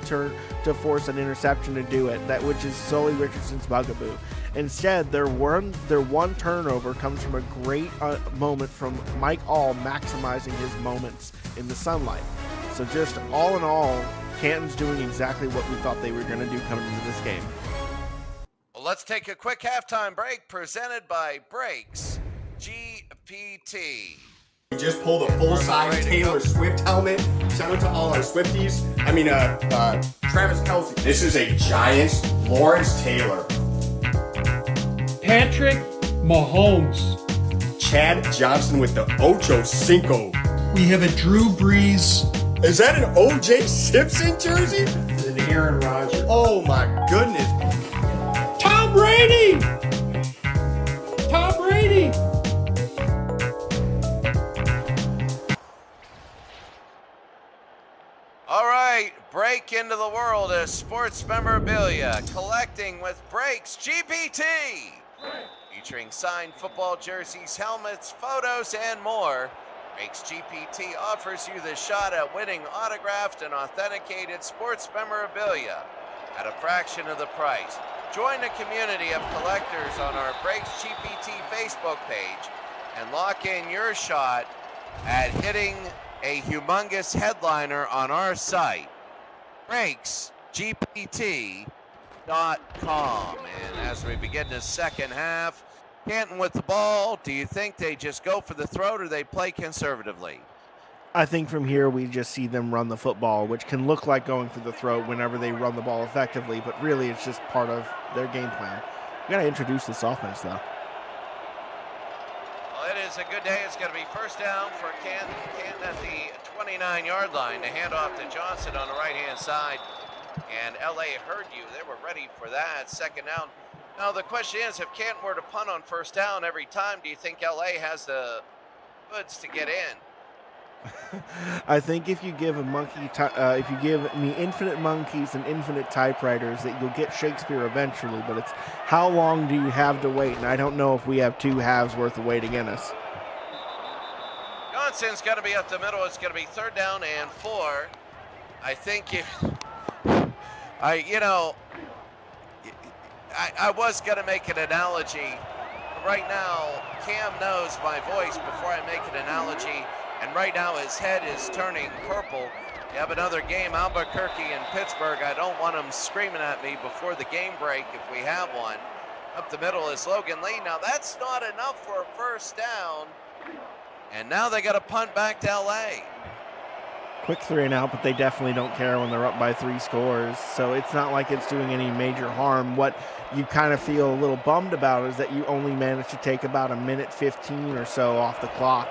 interception to do it, which is Sully Richardson's bugaboo. Instead, their one turnover comes from a great moment from Mike All maximizing his moments in the sunlight. So just all in all, Canton's doing exactly what we thought they were going to do coming into this game. Well, let's take a quick halftime break presented by Brakes GPT. We just pulled a full-size Taylor Swift helmet. Shout out to all our Swifties. Travis Kelce. This is a Giants Lawrence Taylor. Patrick Mahomes. Chad Johnson with the Ocho Cinco. We have a Drew Brees. Is that an O.J. Simpson jersey? It's an Aaron Rodgers. Oh my goodness. Tom Brady! Tom Brady! All right, break into the world of sports memorabilia, collecting with Brakes GPT. Featuring signed football jerseys, helmets, photos, and more. Brakes GPT offers you the shot at winning autographed and authenticated sports memorabilia at a fraction of the price. Join a community of collectors on our Brakes GPT Facebook page and lock in your shot at hitting a humongous headliner on our site, brakesgpt.com. And as we begin the second half, Canton with the ball, do you think they just go for the throat or they play conservatively? I think from here we just see them run the football, which can look like going for the throat whenever they run the ball effectively, but really it's just part of their game plan. We got to introduce this offense, though. Well, it is a good day. It's going to be first down for Canton. Canton at the 29-yard line. The handoff to Johnson on the right-hand side. And LA heard you. They were ready for that. Second down. Now, the question is, if Canton were to punt on first down every time, do you think LA has the goods to get in? I think if you give if you give me infinite monkeys and infinite typewriters, that you'll get Shakespeare eventually. But it's how long do you have to wait? And I don't know if we have 2 halves worth of waiting in us. Johnson's going to be up the middle. It's going to be third down and 4. I think I was going to make an analogy. Right now, Cam knows my voice before I make an analogy. And right now his head is turning purple. You have another game, Albuquerque and Pittsburgh. I don't want them screaming at me before the game break if we have one. Up the middle is Logan Lee. Now that's not enough for a first down. And now they got to punt back to LA. Quick 3 and out, but they definitely don't care when they're up by 3 scores. So it's not like it's doing any major harm. What you kind of feel a little bummed about is that you only managed to take about a minute 15 or so off the clock.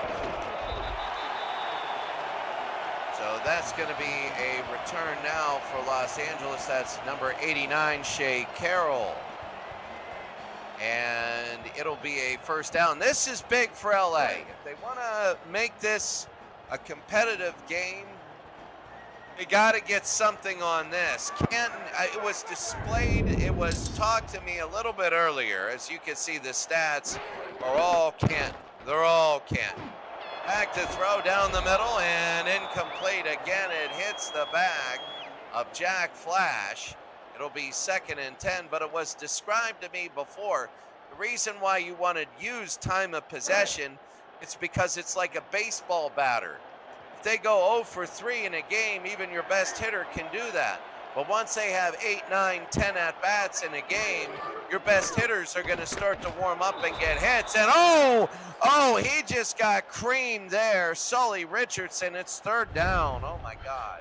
That's going to be a return now for Los Angeles. That's number 89, Shea Carroll. And it'll be a first down. This is big for LA. If they want to make this a competitive game, they got to get something on this. Canton, it was displayed, it was talked to me a little bit earlier. As you can see, the stats are all Canton. They're all Canton. Back to throw down the middle and incomplete again. It hits the bag of Jack Flash. It'll be 2nd and 10, but it was described to me before. The reason why you want to use time of possession, it's because it's like a baseball batter. If they go 0 for 3 in a game, even your best hitter can do that. But once they have 8, 9, 10 at-bats in a game, your best hitters are going to start to warm up and get hits. And he just got creamed there. Sully Richardson, it's third down. Oh, my God.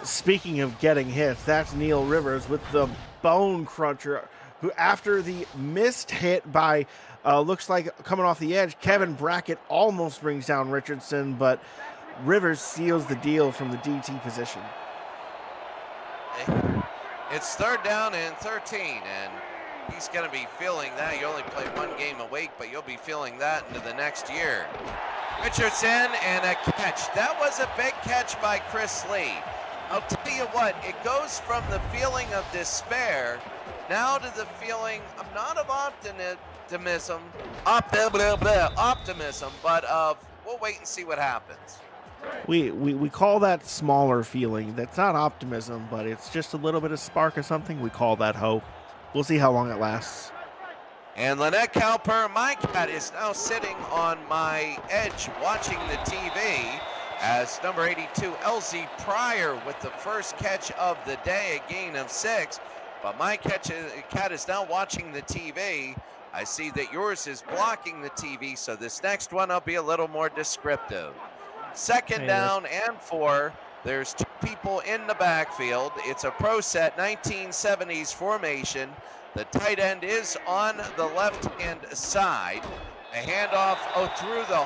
Speaking of getting hits, that's Neil Rivers with the bone cruncher, who after the missed hit by, looks like coming off the edge, Kevin Brackett almost brings down Richardson, but Rivers seals the deal from the DT position. It's third down and 13, and he's going to be feeling that. You only play one game a week, but you'll be feeling that into the next year. Richardson and a catch. That was a big catch by Chris Lee. I'll tell you what, it goes from the feeling of despair now to the feeling, not of optimism, but of we'll wait and see what happens. We call that smaller feeling. That's not optimism, but it's just a little bit of spark of something. We call that hope. We'll see how long it lasts. And Lynette Cowper, my cat, is now sitting on my edge watching the TV as number 82, LZ Pryor, with the first catch of the day, a gain of 6. But my cat is now watching the TV. I see that yours is blocking the TV, so this next one I'll be a little more descriptive. Second down and 4. There's 2 people in the backfield. It's a pro set 1970s formation. The tight end is on the left-hand side. A handoff through the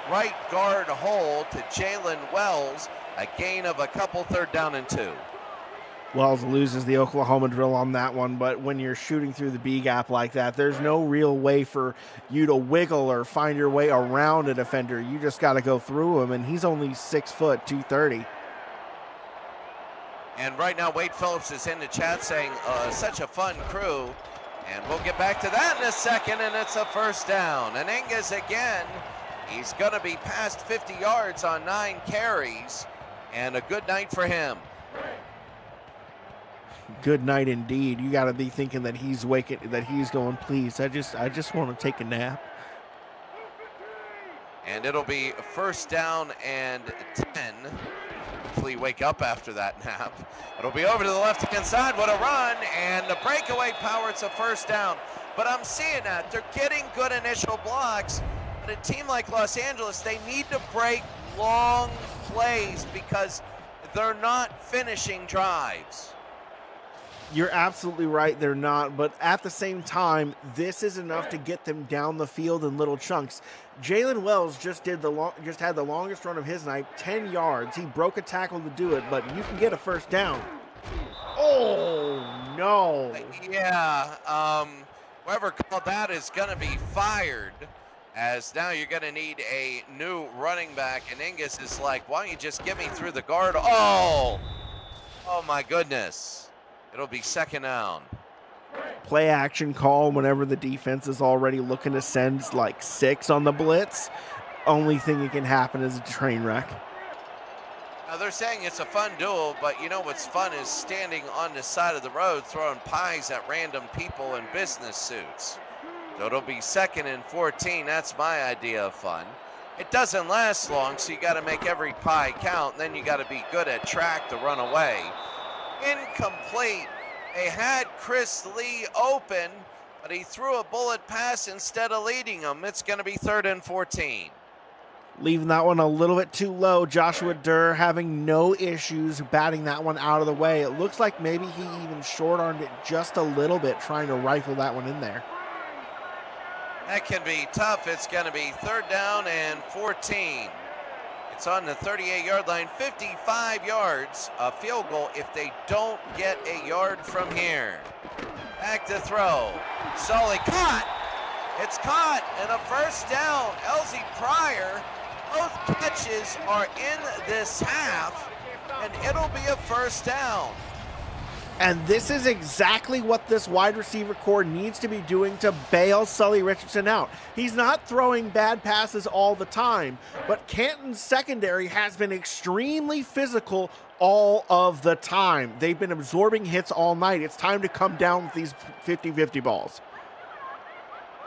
right guard hole to Jalen Wells. A gain of a couple, 3rd down and 2. Wells loses the Oklahoma drill on that one, but when you're shooting through the B gap like that, there's no real way for you to wiggle or find your way around a defender. You just got to go through him, and he's only 6 foot, 230. And right now, Wade Phillips is in the chat saying, such a fun crew. And we'll get back to that in a second, and it's a 1st down. And Enges again, he's going to be past 50 yards on 9 carries. And a good night for him. Good night indeed. You got to be thinking that he's waking, that he's going, please, I just want to take a nap. And it'll be 1st down and 10. Hopefully wake up after that nap. It'll be over to the left-hand side. What a run, and the breakaway power, it's a 1st down. But I'm seeing that. They're getting good initial blocks. But a team like Los Angeles, they need to break long plays because they're not finishing drives. You're absolutely right, they're not, but at the same time, this is enough to get them down the field in little chunks. Jalen Wells just had the longest run of his night, 10 yards. He broke a tackle to do it, but you can get a 1st down. Oh, no. Yeah, whoever called that is going to be fired, as now you're going to need a new running back, and Enges is like, why don't you just get me through the guard? Oh my goodness. It'll be 2nd down. Play action call whenever the defense is already looking to send like 6 on the blitz. Only thing that can happen is a train wreck. Now they're saying it's a fun duel, but you know what's fun is standing on the side of the road throwing pies at random people in business suits. So it'll be 2nd and 14. That's my idea of fun. It doesn't last long, so you got to make every pie count. And then you got to be good at track to run away. Incomplete. They had Chris Lee open, but he threw a bullet pass instead of leading him. It's going to be 3rd and 14. Leaving that one a little bit too low. Joshua Durr having no issues batting that one out of the way. It looks like maybe he even short-armed it just a little bit, trying to rifle that one in there. That can be tough. It's going to be 3rd down and 14. It's on the 38-yard line, 55 yards, a field goal if they don't get a yard from here. Back to throw. Sully caught. It's caught, and a 1st down. LZ Pryor, both catches are in this half, and it'll be a 1st down. And this is exactly what this wide receiver core needs to be doing to bail Sully Richardson out. He's not throwing bad passes all the time, but Canton's secondary has been extremely physical all of the time. They've been absorbing hits all night. It's time to come down with these 50-50 balls.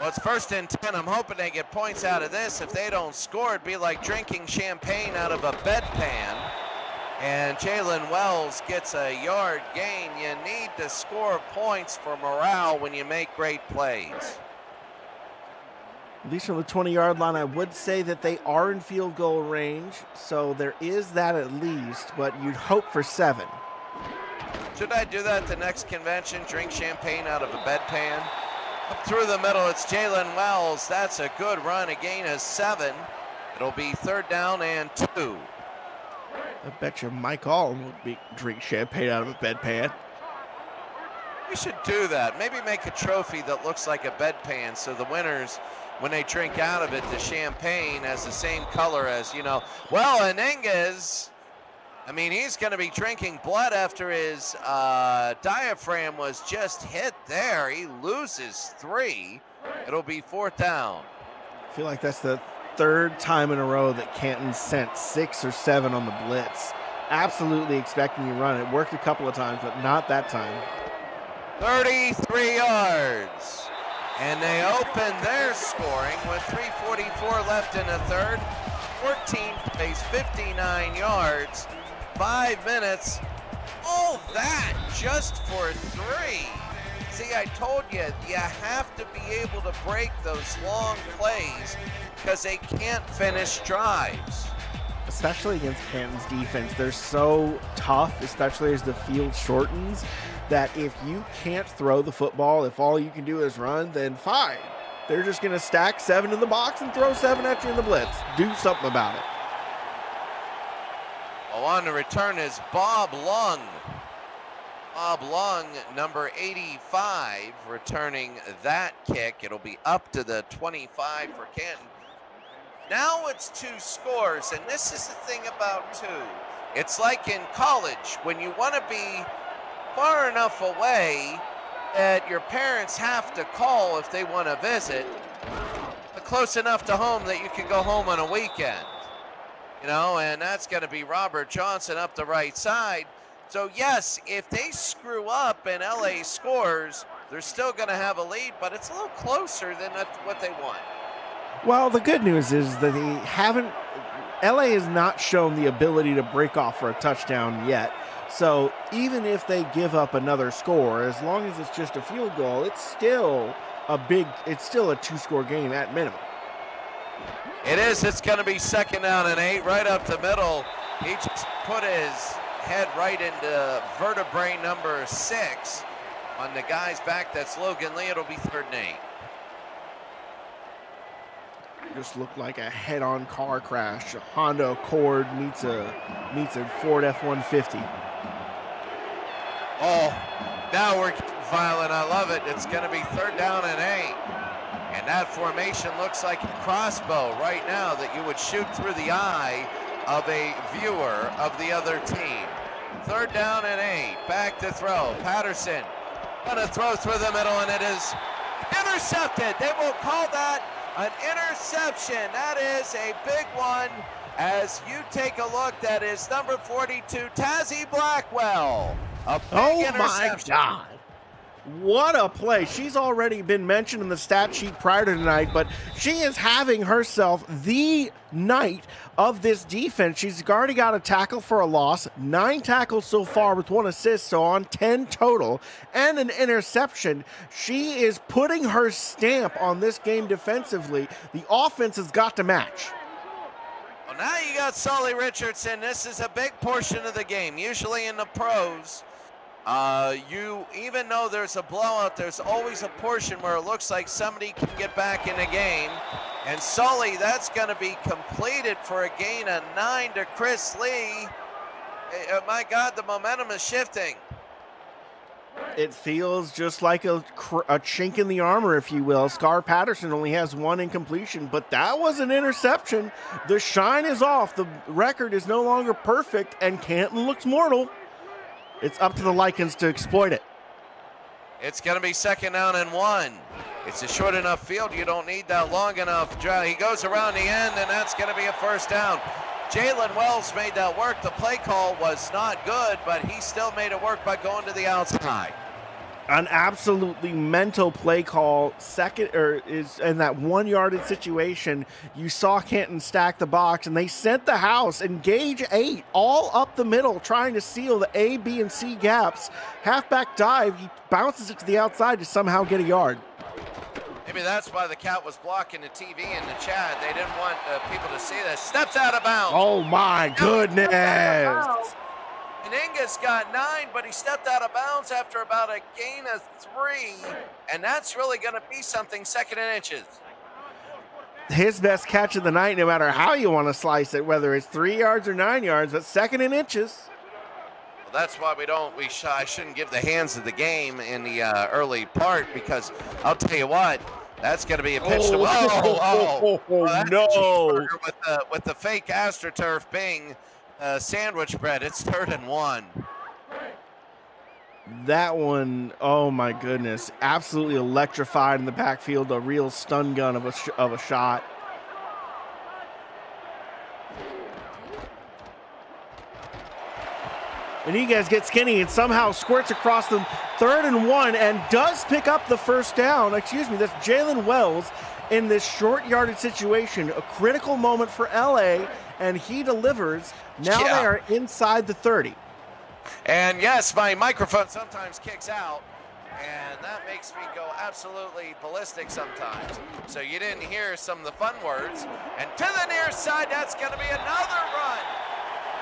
Well, it's 1st and 10. I'm hoping they get points out of this. If they don't score, it'd be like drinking champagne out of a bedpan. And Jalen Wells gets a yard gain. You need to score points for morale when you make great plays. At least from the 20-yard line, I would say that they are in field goal range, so there is that at least, but you'd hope for 7. Should I do that at the next convention? Drink champagne out of a bedpan? Up through the middle, it's Jalen Wells. That's a good run, a gain of 7. It'll be 3rd down and 2. I bet you Mike Allen would drink champagne out of a bedpan. We should do that. Maybe make a trophy that looks like a bedpan so the winners, when they drink out of it, the champagne has the same color as, well, Anengas, I mean, he's going to be drinking blood after his diaphragm was just hit there. He loses 3. It'll be 4th down. I feel like that's the 3rd time in a row that Canton sent 6 or 7 on the blitz. Absolutely expecting you to run. It worked a couple of times, but not that time. 33 yards. And they open their scoring with 3:44 left in the 3rd. 14 plays, 59 yards, 5 minutes. All that just for 3. See, I told you, you have to be able to break those long plays because they can't finish drives. Especially against Canton's defense. They're so tough, especially as the field shortens, that if you can't throw the football, if all you can do is run, then fine. They're just going to stack 7 in the box and throw 7 at you in the blitz. Do something about it. Well, on the return is Bob Lung. Bob Lung, number 85, returning that kick. It'll be up to the 25 for Canton. Now it's 2 scores, and this is the thing about 2. It's like in college, when you want to be far enough away that your parents have to call if they want to visit, but close enough to home that you can go home on a weekend. And that's going to be Robert Johnson up the right side. So yes, if they screw up and LA scores, they're still going to have a lead, but it's a little closer than what they want. Well, the good news is that LA has not shown the ability to break off for a touchdown yet. So even if they give up another score, as long as it's just a field goal, it's still a 2-score game at minimum. It is. It's going to be 2nd down and 8, right up the middle. He just put his head right into vertebrae number 6 on the guy's back. That's Logan Lee. It'll be 3rd and 8. Just looked like a head-on car crash. A Honda Accord meets a Ford F-150. Oh, now we're violent. I love it. It's going to be 3rd down and 8. And that formation looks like a crossbow right now that you would shoot through the eye of a viewer of the other team. 3rd down and 8. Back to throw. Patterson going to throw through the middle, and it is intercepted. They will call that an interception. That is a big one. As you take a look, that is number 42, Tazzy Blackwell. A big interception. My God. What a play. She's already been mentioned in the stat sheet prior to tonight, but she is having herself the night of this defense. She's already got a tackle for a loss, 9 tackles so far with 1 assist, so on 10 total, and an interception. She is putting her stamp on this game defensively. The offense has got to match. Well, now you got Sully Richardson. This is a big portion of the game. Usually in the pros, even though there's a blowout, there's always a portion where it looks like somebody can get back in the game. And Sully, that's going to be completed for a gain of 9 to Chris Lee. My God, the momentum is shifting. It feels just like a chink in the armor, if you will. Scar Patterson only has 1 incompletion, but that was an interception. The shine is off. The record is no longer perfect, and Canton looks mortal. It's up to the Lycans to exploit it. It's going to be 2nd down and 1. It's a short enough field. You don't need that long enough drive. He goes around the end, and that's going to be a 1st down. Jalen Wells made that work. The play call was not good, but he still made it work by going to the outside. An absolutely mental play call. Is in that 1-yarded situation. You saw Canton stack the box, and they sent the house, engage 8, all up the middle, trying to seal the A, B, and C gaps. Halfback dive, he bounces it to the outside to somehow get a yard. Maybe that's why the Cat was blocking the TV in the chat. They didn't want people to see this. Steps out of bounds. Oh my goodness. And Ingus got 9, but he stepped out of bounds after about a gain of 3. And that's really going to be something, 2nd and inches. His best catch of the night, no matter how you want to slice it, whether it's 3 yards or 9 yards, but 2nd and inches. Well, that's why I shouldn't give the hands of the game in the early part, because I'll tell you what, that's going to be a pitch to that's a no. cheeseburger with the fake AstroTurf being sandwich bread. It's 3rd and 1. That one, oh my goodness, absolutely electrified in the backfield, a real stun gun of a shot. Iniguez gets skinny and somehow squirts across them, 3rd and 1, and does pick up the first down. Excuse me, that's Jalen Wells in this short yardage situation. A critical moment for LA, and he delivers. Now they are inside the 30. And yes, my microphone sometimes kicks out, and that makes me go absolutely ballistic sometimes. So you didn't hear some of the fun words. And to the near side, that's going to be another run.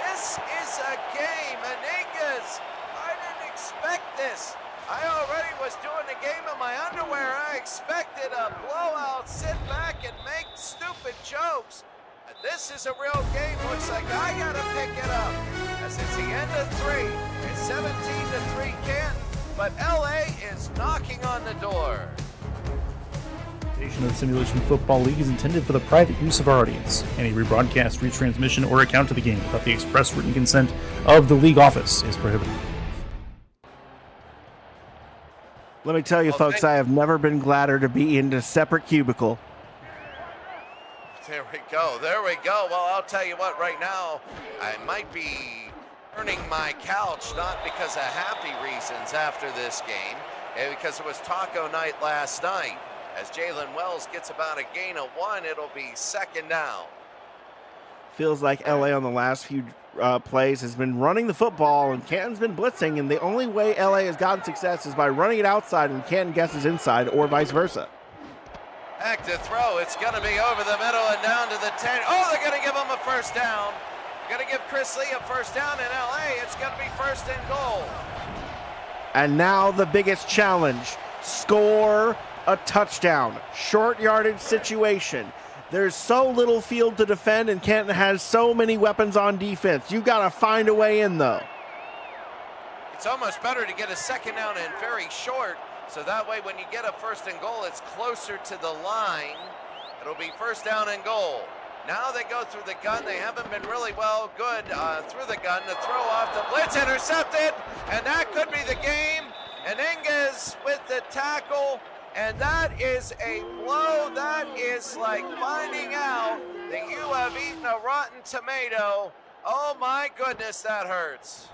This is a game, Iniguez. I didn't expect this. I already was doing the game in my underwear. I expected a blowout, sit back and make stupid jokes. And this is a real game. Looks like I got to pick it up. As it's the end of 3. It's 17-3 Canton, but LA is knocking on the door. The Simulation Football League is intended for the private use of our audience. Any rebroadcast, retransmission, or account of the game without the express written consent of the league office is prohibited. Let me tell you, folks, I have never been gladder to be in a separate cubicle. There we go. There we go. Well, I'll tell you what, right now, I might be earning my couch, not because of happy reasons after this game, because it was taco night last night. As Jalen Wells gets about a gain of 1, it'll be 2nd down. Feels like LA on the last few plays has been running the football, and Canton's been blitzing, and the only way LA has gotten success is by running it outside and Canton guesses inside, or vice versa. Back to throw. It's going to be over the middle and down to the 10. Oh, they're going to give him a first down. They're going to give Chris Lee a first down in LA. It's going to be 1st and goal. And now the biggest challenge, score a touchdown. Short yardage situation. There's so little field to defend, and Canton has so many weapons on defense. You got to find a way in, though. It's almost better to get a 2nd down and very short, so that way when you get a 1st and goal, it's closer to the line. It'll be 1st down and goal. Now they go through the gun. They haven't been really good through the gun. The throw off the blitz, intercepted, and that could be the game. And Iniguez with the tackle. And that is a blow. That is like finding out that you have eaten a rotten tomato. Oh my goodness, that hurts.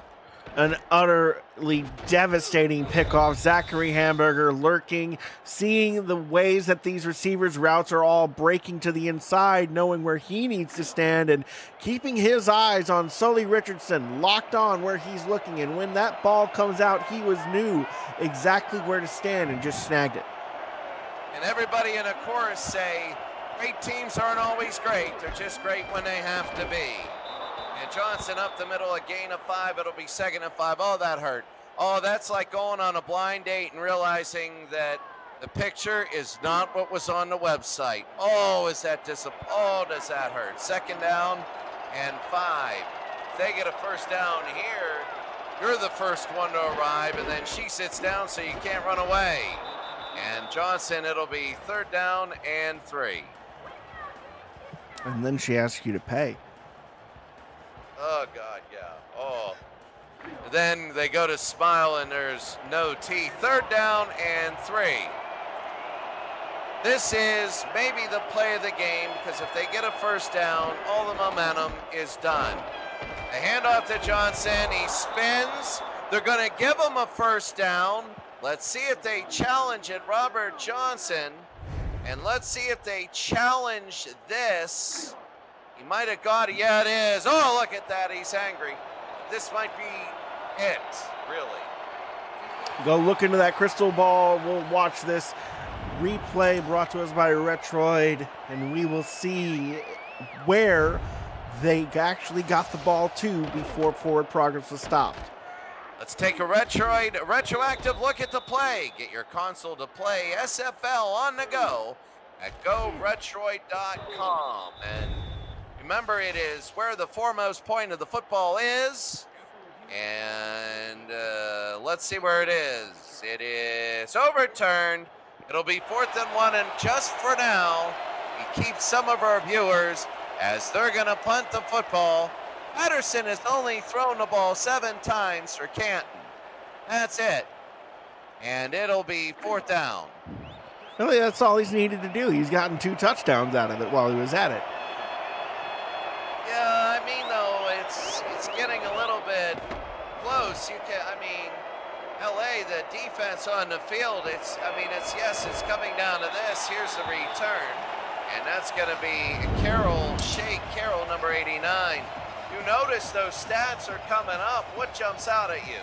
An utterly devastating pickoff. Zachary Hamburger lurking, seeing the ways that these receivers' routes are all breaking to the inside, knowing where he needs to stand, and keeping his eyes on Sully Richardson, locked on where he's looking. And when that ball comes out, he knew exactly where to stand and just snagged it. And everybody in a chorus say, great teams aren't always great. They're just great when they have to be. And Johnson up the middle, a gain of 5. It'll be 2nd and 5. Oh, that hurt. Oh, that's like going on a blind date and realizing that the picture is not what was on the website. Oh, is that oh, does that hurt? 2nd down and 5. If they get a first down here, you're the first one to arrive, and then she sits down so you can't run away. And Johnson, it'll be 3rd down and 3. And then she asks you to pay. Oh, God, yeah. Oh. Then they go to smile, and there's no teeth. 3rd down and 3. This is maybe the play of the game, because if they get a first down, all the momentum is done. They hand off to Johnson. He spins. They're going to give him a first down. Let's see if they challenge it, Robert Johnson. And let's see if they challenge this. He might have got it. Yeah, it is. Oh, look at that. He's angry. This might be it, really. Go look into that crystal ball. We'll watch this replay brought to us by Retroid, and we will see where they actually got the ball to before forward progress was stopped. Let's take a retroactive look at the play. Get your console to play SFL on the go at GoRetroid.com. And remember, it is where the foremost point of the football is. And let's see where it is. It is overturned. It'll be 4th and 1, and just for now, we keep some of our viewers as they're going to punt the football. Patterson has only thrown the ball 7 times for Canton. That's it. And it'll be 4th down. Really, that's all he's needed to do. He's gotten 2 touchdowns out of it while he was at it. Yeah, I mean, though, it's getting a little bit close. LA, the defense on the field, it's coming down to this. Here's the return. And that's going to be Shake Carroll, number 89. You notice those stats are coming up. What jumps out at you?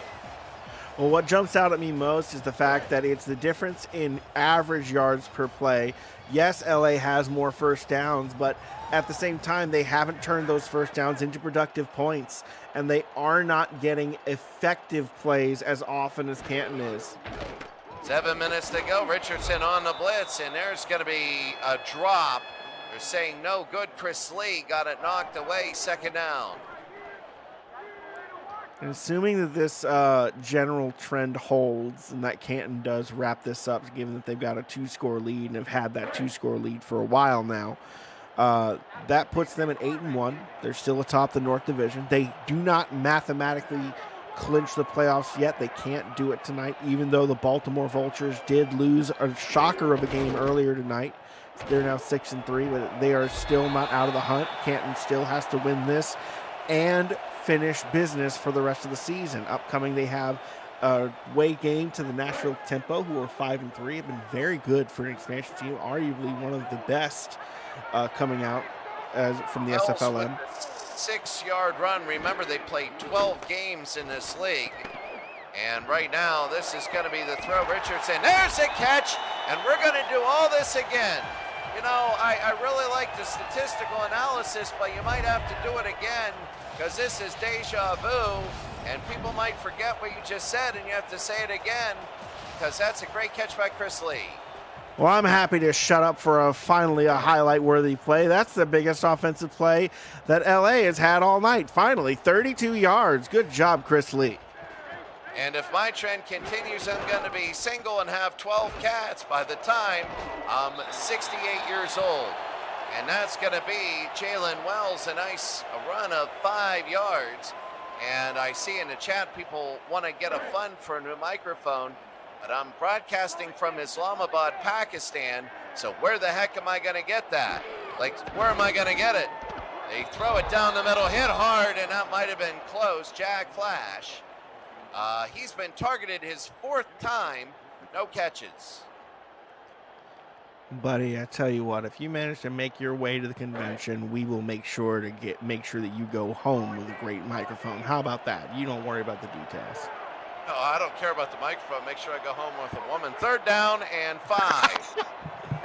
Well, what jumps out at me most is the fact that it's the difference in average yards per play. Yes, LA has more first downs, but at the same time, they haven't turned those first downs into productive points, and they are not getting effective plays as often as Canton is. 7 minutes to go. Richardson on the blitz, and there's going to be a drop. They're saying no good. Chris Lee got it knocked away. 2nd down. And assuming that this general trend holds and that Canton does wrap this up, given that they've got a 2-score lead and have had that 2-score lead for a while now, that puts them at 8-1. They're still atop the North Division. They do not mathematically clinch the playoffs yet. They can't do it tonight, even though the Baltimore Vultures did lose a shocker of a game earlier tonight. They're now 6-3, but they are still not out of the hunt. Canton still has to win this and finish business for the rest of the season. Upcoming, they have a away game to the Nashville Tempo, who are 5-3, have been very good for an expansion team, arguably one of the best coming out from the SFL. 6-yard run. Remember, they played 12 games in this league. And right now, this is going to be the throw. Richardson, there's a catch, and we're going to do all this again. You know, I really like the statistical analysis, but you might have to do it again, because this is deja vu, and people might forget what you just said, and you have to say it again, because that's a great catch by Chris Lee. Well, I'm happy to shut up for finally a highlight-worthy play. That's the biggest offensive play that LA has had all night. Finally, 32 yards. Good job, Chris Lee. And if my trend continues, I'm going to be single and have 12 cats by the time I'm 68 years old. And that's going to be Jalen Wells, a nice run of 5 yards. And I see in the chat people want to get a fund for a new microphone, but I'm broadcasting from Islamabad, Pakistan, so where the heck am I going to get that? Like, where am I going to get it? They throw it down the middle, hit hard, and that might have been close. Jack Flash. He's been targeted his 4th time, no catches. Buddy, I tell you what, if you manage to make your way to the convention, we will make sure that you go home with a great microphone. How about that? You don't worry about the details. No, I don't care about the microphone. Make sure I go home with a woman. 3rd down and 5.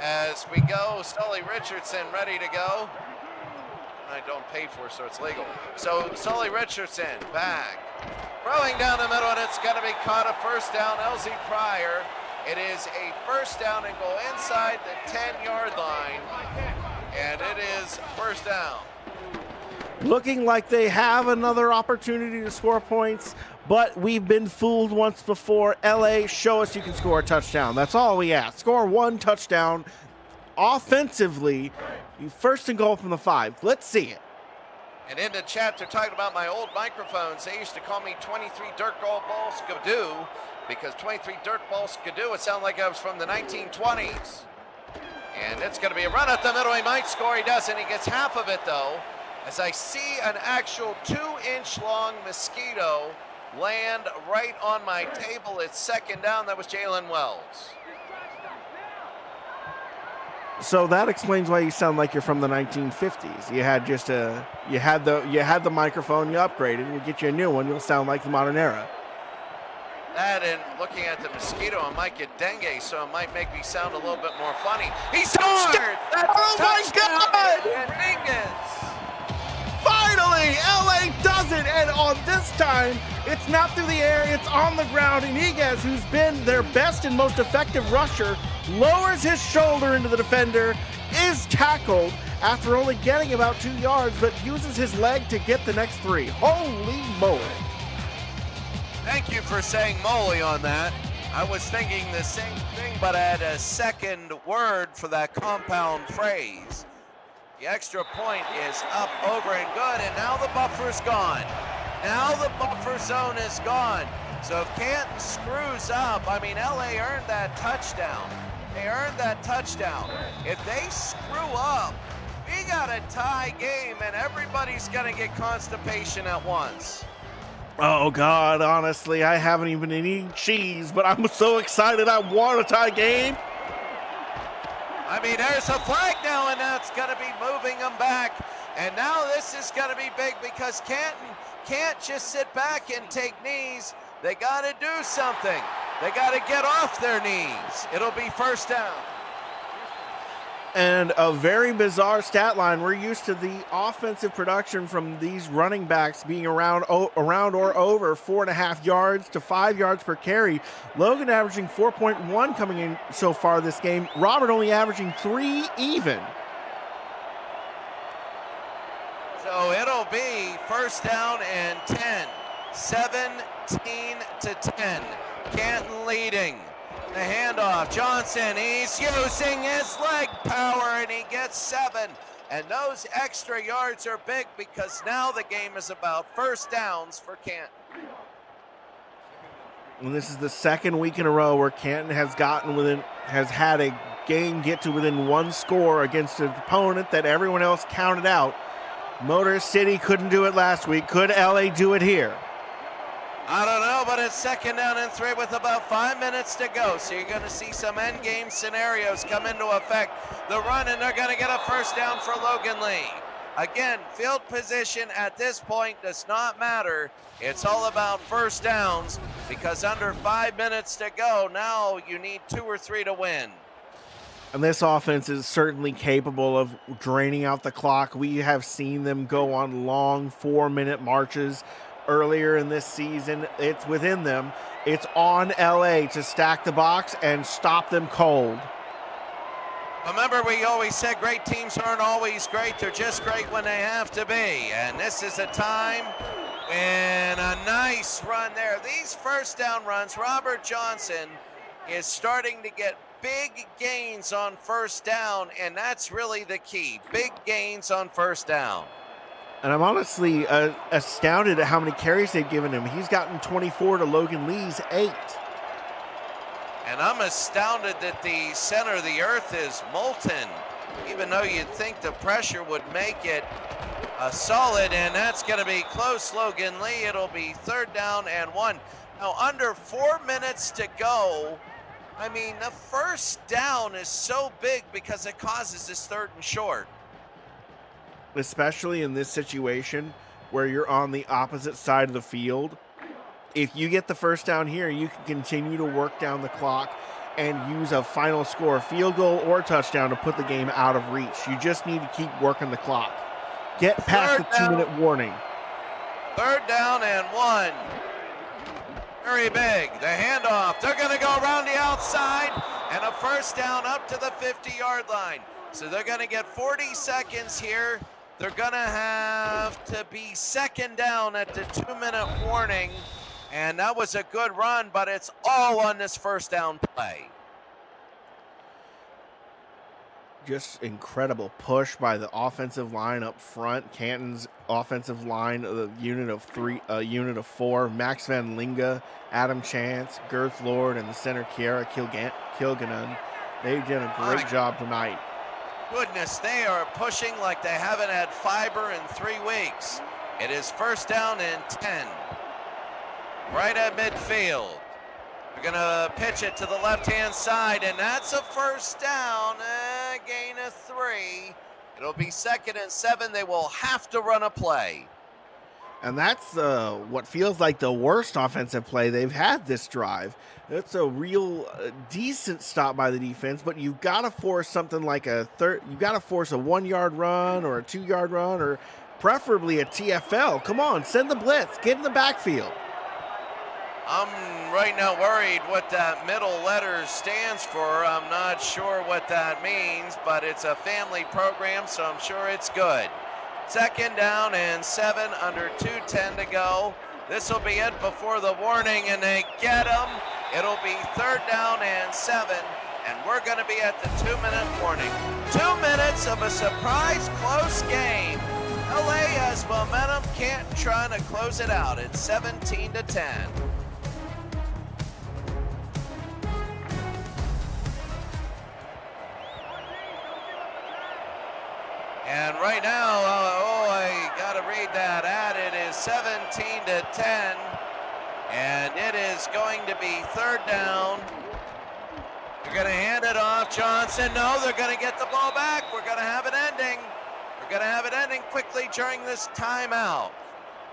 As we go, Sully Richardson ready to go. I don't pay for, so it's legal. So Sully Richardson back. Throwing down the middle, and it's going to be caught a 1st down. LZ Pryor. It is a 1st down and go inside the 10-yard line. And it is 1st down. Looking like they have another opportunity to score points, but we've been fooled once before. LA, show us you can score a touchdown. That's all we ask. Score 1 touchdown offensively. 1st and goal from the 5. Let's see it. And in the chat, they're talking about my old microphones. They used to call me 23 Dirtball Skidoo, because 23 Dirtball Skidoo, it sounded like I was from the 1920s. And it's going to be a run up the middle. He might score. He doesn't. He gets half of it, though, as I see an actual 2-inch long mosquito land right on my table. It's 2nd down. That was Jalen Wells. So that explains why you sound like you're from the 1950s. You had the microphone, you upgraded. We'll get you a new one. You'll sound like the modern era. That, and looking at the mosquito, I might get dengue, so it might make me sound a little bit more funny. He scored! Oh my God! And Ingus. Finally, LA does it, and on this time, it's not through the air, it's on the ground. Iniguez, who's been their best and most effective rusher, lowers his shoulder into the defender, is tackled after only getting about 2 yards, but uses his leg to get the next 3. Holy moly. Thank you for saying moly on that. I was thinking the same thing, but I had a second word for that compound phrase. The extra point is up, over, and good, and now the buffer's gone. Now the buffer zone is gone. So if Canton screws up, I mean, LA earned that touchdown. They earned that touchdown. If they screw up, we got a tie game, and everybody's going to get constipation at once. Oh, God, honestly, I haven't even been eating cheese, but I'm so excited. I want a tie game. I mean, there's a flag now, and that's going to be moving them back. And now this is going to be big because Canton can't just sit back and take knees. They got to do something. They got to get off their knees. It'll be first down. And a very bizarre stat line. We're used to the offensive production from these running backs being around or over 4.5 yards to 5 yards per carry. Logan averaging 4.1 coming in so far this game. Robert only averaging 3 even. So it'll be first down and 10. 17 to 10. Canton leading. The handoff, Johnson, he's using his leg power and he gets 7. And those extra yards are big because now the game is about first downs for Canton. And this is the second week in a row where Canton has had a game get to within 1 score against an opponent that everyone else counted out. Motor City couldn't do it last week. Could LA do it here? I don't know, but it's second down and 3 with about 5 minutes to go. So you're going to see some end game scenarios come into effect. The run, and they're going to get a first down for Logan Lee. Again, field position at this point does not matter. It's all about first downs because under 5 minutes to go, now you need 2 or 3 to win. And this offense is certainly capable of draining out the clock. We have seen them go on long 4-minute marches earlier in this season. It's within them. It's on LA to stack the box and stop them cold. Remember, we always said great teams aren't always great. They're just great when they have to be. And this is a time when a nice run there. These first down runs, Robert Johnson is starting to get big gains on first down, and that's really the key. Big gains on first down. And I'm honestly astounded at how many carries they've given him. He's gotten 24 to Logan Lee's 8. And I'm astounded that the center of the earth is molten, even though you'd think the pressure would make it solid, and that's going to be close, Logan Lee. It'll be third down and 1. Now, under 4 minutes to go, I mean, the first down is so big because it causes this third and short. Especially in this situation where you're on the opposite side of the field. If you get the first down here, you can continue to work down the clock and use a final score, field goal or touchdown, to put the game out of reach. You just need to keep working the clock. Get past the 2-minute warning. Third down and 1. Very big. The handoff. They're going to go around the outside and a first down up to the 50-yard line. So they're going to get 40 seconds here. They're going to have to be second down at the 2-minute warning. And that was a good run, but it's all on this first down play. Just incredible push by the offensive line up front. Canton's offensive line, a unit of 4. Max Van Linga, Adam Chance, Girth Lord, and the center Kiara Kilganon. They did a great job tonight. Goodness, they are pushing like they haven't had fiber in 3 weeks. It is first down and 10. Right at midfield. They're going to pitch it to the left-hand side, and that's a first down. Gain of 3. It'll be second and 7. They will have to run a play. And that's what feels like the worst offensive play they've had this drive. It's a real decent stop by the defense, but you've got to force something like you've got to force a 1-yard run or a 2-yard run, or preferably a TFL. Come on, send the blitz, get in the backfield. I'm right now worried what that middle letter stands for. I'm not sure what that means, but it's a family program, so I'm sure it's good. Second down and 7, under 2:10 to go. This will be it before the warning, and they get him. It'll be 3rd down and 7, and we're going to be at the 2-minute warning. 2 minutes of a surprise close game. LA has momentum, Canton trying to close it out. It's 17-10. And right now, I got to read that ad. It is 17-10, and it is going to be 3rd down. They're going to hand it off. Johnson, no, they're going to get the ball back. We're going to have it ending. We're going to have it ending quickly during this timeout.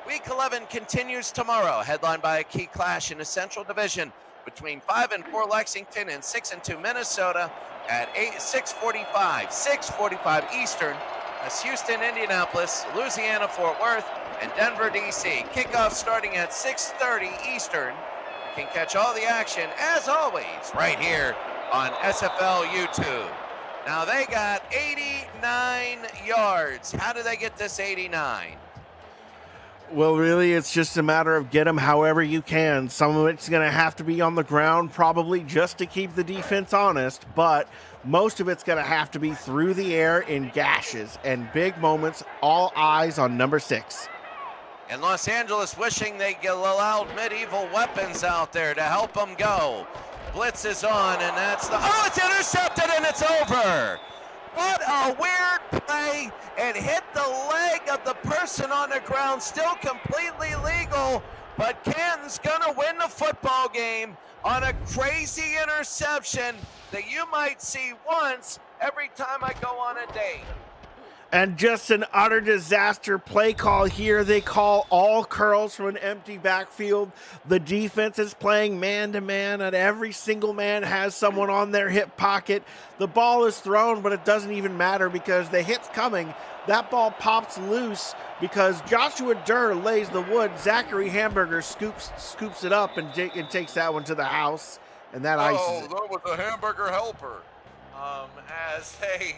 Week 11 continues tomorrow, headlined by a key clash in the Central Division between 5-4 Lexington and 6-2 Minnesota at 6:45 Eastern. That's Houston, Indianapolis, Louisiana, Fort Worth, and Denver, D.C. Kickoff starting at 6:30 Eastern. You can catch all the action, as always, right here on SFL YouTube. Now, they got 89 yards. How did they get this 89? Well, really, it's just a matter of get them however you can. Some of it's going to have to be on the ground, probably just to keep the defense honest, but most of it's going to have to be through the air in gashes and big moments, all eyes on number 6. And Los Angeles wishing they allowed medieval weapons out there to help them go. Blitz is on, and that's it's intercepted, and it's over. What a weird play. It hit the leg of the person on the ground, still completely legal, but Canton's going to win the football game on a crazy interception that you might see once every time I go on a date. And just an utter disaster play call here. They call all curls from an empty backfield. The defense is playing man-to-man, and every single man has someone on their hip pocket. The ball is thrown, but it doesn't even matter because the hit's coming. That ball pops loose because Joshua Durr lays the wood. Zachary Hamburger scoops it up and takes that one to the house, and that ices it. That was a hamburger helper as they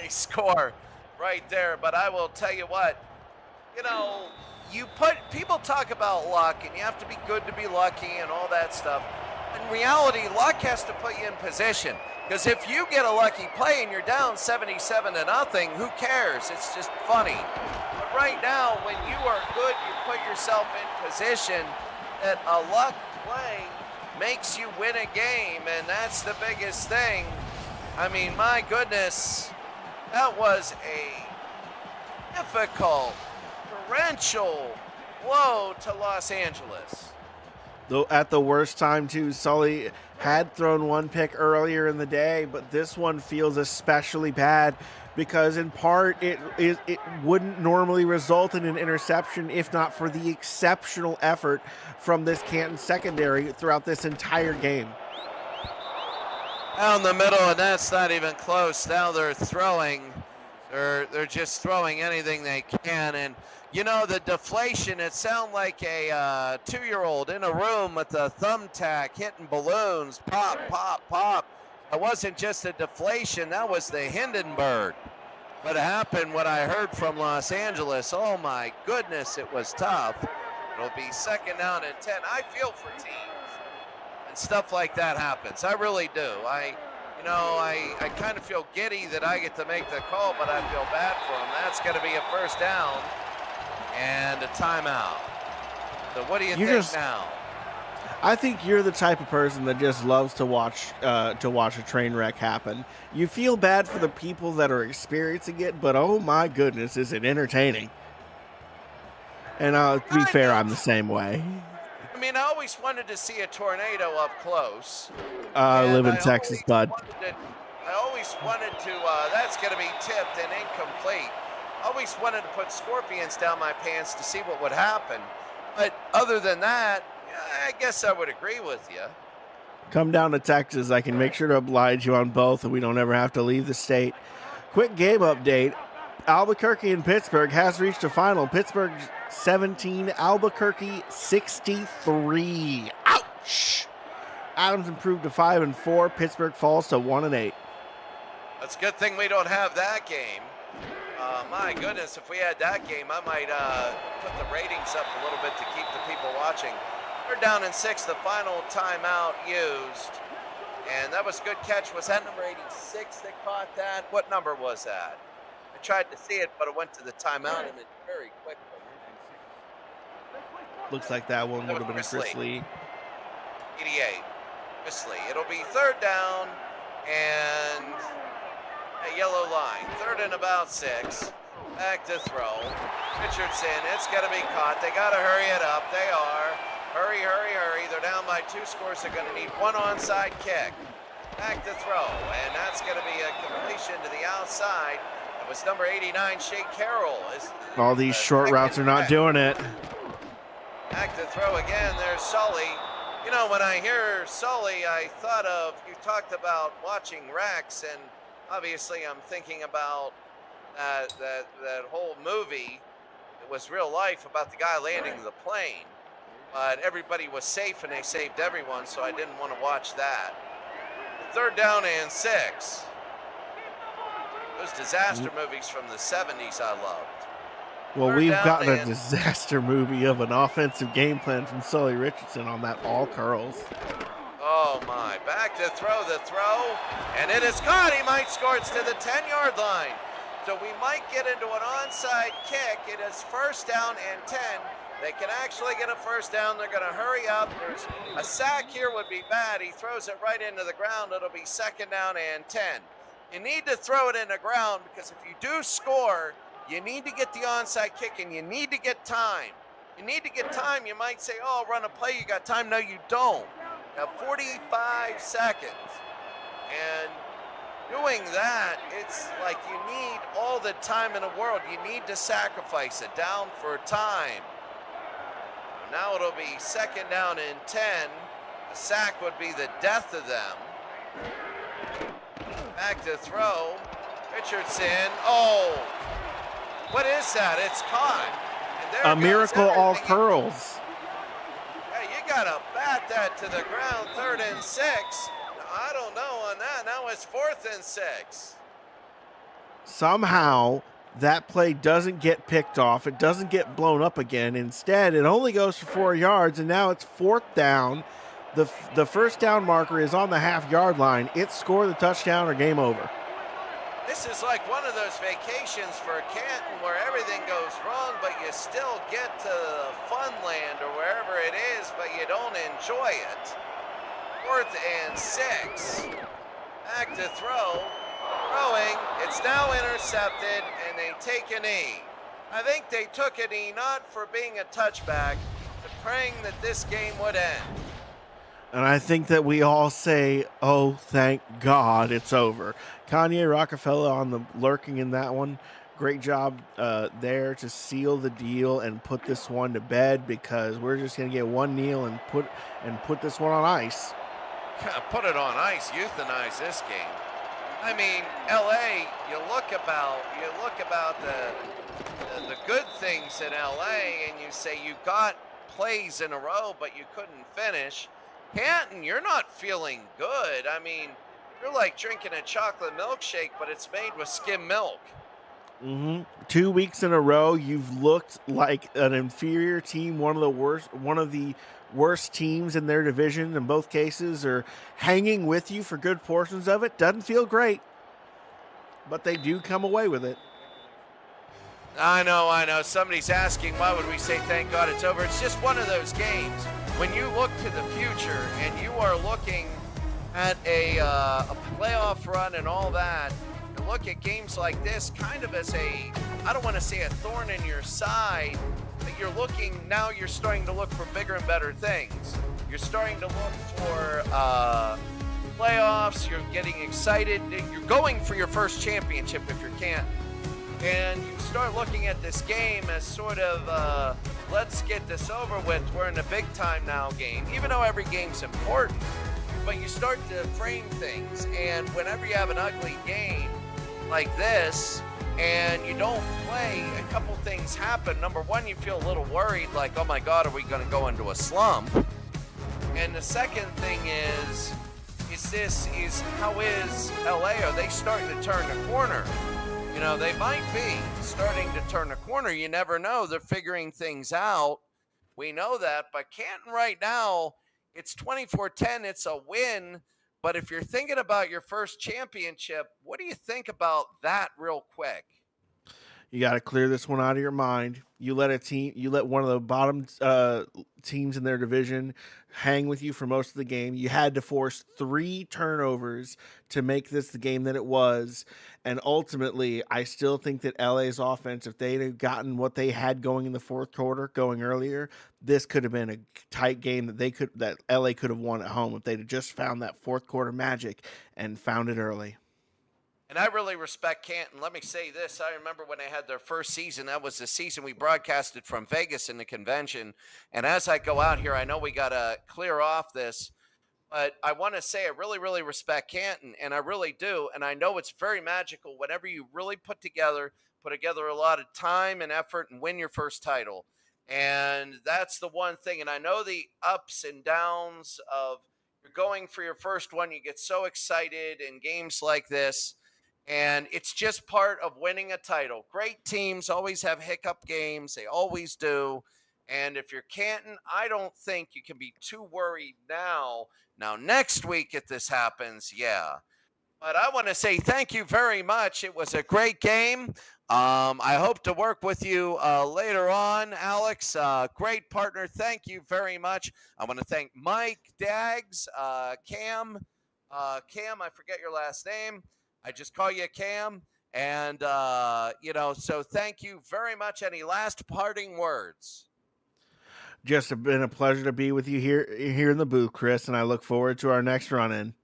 score right there. But I will tell you what, people talk about luck, and you have to be good to be lucky and all that stuff. In reality, luck has to put you in position, because if you get a lucky play and you're down 77-0, who cares? It's just funny. But right now, when you are good, you put yourself in position that a luck play makes you win a game, and that's the biggest thing. I mean, my goodness, that was a difficult, torrential blow to Los Angeles. Though at the worst time, too, Sully had thrown one pick earlier in the day, but this one feels especially bad because, in part, it wouldn't normally result in an interception if not for the exceptional effort from this Canton secondary throughout this entire game. Down the middle, and that's not even close. Now they're throwing. They're just throwing anything they can. And, the deflation, it sounded like a 2-year-old in a room with a thumbtack hitting balloons. Pop, pop, pop. It wasn't just a deflation. That was the Hindenburg. What happened, what I heard from Los Angeles, oh, my goodness, it was tough. It'll be 2nd down and 10. I feel for teams. Stuff like that happens. I really do. I kind of feel giddy that I get to make the call, but I feel bad for him. That's going to be a 1st down and a timeout. So what do you think now? I think you're the type of person that just loves to watch a train wreck happen. You feel bad for the people that are experiencing it, but oh my goodness, is it entertaining? And to be fair, I'm the same way. I mean, I always wanted to see a tornado up close. I live in Texas, bud. I always wanted to, that's going to be tipped and incomplete. I always wanted to put scorpions down my pants to see what would happen. But other than that, I guess I would agree with you. Come down to Texas. I can make sure to oblige you on both, and we don't ever have to leave the state. Quick game update. Albuquerque and Pittsburgh has reached a final. Pittsburgh 17, Albuquerque 63. Ouch! Adams improved to 5-4. Pittsburgh falls to 1-8. It's a good thing we don't have that game. My goodness, if we had that game, I might put the ratings up a little bit to keep the people watching. We're down in 6, the final timeout used. And that was a good catch. Was that number 86 that caught that? What number was that? I tried to see it, but it went to the timeout and it very quickly. Looks like that one would have been a Grizzly. 88. Grizzly. It'll be 3rd down and a yellow line. 3rd and about 6. Back to throw. Richardson, it's got to be caught. They got to hurry it up. They are. Hurry, hurry, hurry. They're down by 2 scores. They're going to need 1 onside kick. Back to throw, and that's going to be a completion to the outside. It was number 89, Shea Carroll. All these short routes are not doing it. Back to throw again. There's Sully. You know, when I hear Sully, I thought of, you talked about watching Rex, and obviously I'm thinking about that whole movie. It was real life about the guy landing the plane. But everybody was safe and they saved everyone, so I didn't want to watch that. 3rd down and 6. Those disaster movies from the 70s I loved. Well, 3rd we've down gotten a and- disaster movie of an offensive game plan from Sully Richardson on that all curls. Oh my, back to throw, the throw, and it is caught. He might score. It's to the 10-yard line. So we might get into an onside kick. It is 1st down and 10. They can actually get a 1st down. They're going to hurry up. There's a sack here would be bad. He throws it right into the ground. It'll be 2nd down and 10. You need to throw it in the ground because if you do score, you need to get the onside kick and you need to get time. You need to get time. You might say, oh, I'll run a play. You got time. No, you don't. You have 45 seconds. And doing that, it's like you need all the time in the world. You need to sacrifice it down for time. Now it'll be 2nd down and 10. A sack would be the death of them. Back to throw. Richardson. Oh, what is that? It's caught. And there A goes miracle all everything. curls. Yeah, you got to bat that to the ground. 3rd and 6. I don't know on that. Now it's 4th and 6. Somehow that play doesn't get picked off. It doesn't get blown up again. Instead, it only goes for 4 yards, and now it's 4th down. The 1st down marker is on the half-yard line. It's score the touchdown or game over. This is like one of those vacations for Canton where everything goes wrong, but you still get to fun land or wherever it is, but you don't enjoy it. 4th and 6. Back to throw. Throwing. It's now intercepted, and they take a knee. I think they took a knee not for being a touchback, but praying that this game would end. And I think that we all say, oh, thank God it's over. Kanye Rockefeller on the lurking in that one. Great job there to seal the deal and put this one to bed because we're just going to get one kneel and put this one on ice. Put it on ice, euthanize this game. I mean, LA, you look about the good things in LA and you say you got plays in a row, but you couldn't finish. Canton, you're not feeling good. I mean, you're like drinking a chocolate milkshake, but it's made with skim milk. 2 weeks in a row, you've looked like an inferior team, one of the worst teams in their division in both cases, are hanging with you for good portions of it. Doesn't feel great, but they do come away with it. I know. Somebody's asking, why would we say thank God it's over? It's just one of those games. When you look to the future and you are looking at a playoff run and all that, you look at games like this kind of as I don't want to say a thorn in your side, but you're starting to look for bigger and better things. You're starting to look for playoffs. You're getting excited. You're going for your first championship if you can. And you start looking at this game as sort of, let's get this over with. We're in a big time now game, even though every game's important. But you start to frame things. And whenever you have an ugly game like this and you don't play, a couple things happen. Number one, you feel a little worried, like, oh my God, are we going to go into a slump? And the second thing is is how is LA? Are they starting to turn the corner? You know, they might be starting to turn the corner. You never know. They're figuring things out. We know that. But Canton right now, it's 24-10. It's a win. But if you're thinking about your first championship, what do you think about that real quick? You got to clear this one out of your mind. You let one of the bottom teams in their division hang with you for most of the game. You had to force 3 turnovers to make this the game that it was. And ultimately, I still think that LA's offense, if they'd have gotten what they had going in the fourth quarter, going earlier, this could have been a tight game that LA could have won at home if they'd have just found that fourth quarter magic and found it early. And I really respect Canton. Let me say this. I remember when they had their first season. That was the season we broadcasted from Vegas in the convention. And as I go out here, I know we got to clear off this. But I want to say I really, really respect Canton, and I really do. And I know it's very magical whenever you really put together a lot of time and effort and win your first title. And that's the one thing. And I know the ups and downs of you're going for your first one. You get so excited in games like this. And it's just part of winning a title. Great teams always have hiccup games. They always do. And if you're Canton, I don't think you can be too worried now. Now, next week, if this happens, yeah. But I want to say thank you very much. It was a great game. I hope to work with you later on, Alex. Great partner. Thank you very much. I want to thank Mike, Dags, Cam. Cam, I forget your last name. I just call you Cam. And, so thank you very much. Any last parting words? Just been a pleasure to be with you here in the booth, Chris, and I look forward to our next run-in.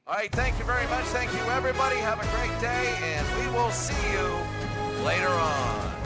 All right, thank you very much. Thank you, everybody. Have a great day, and we will see you later on.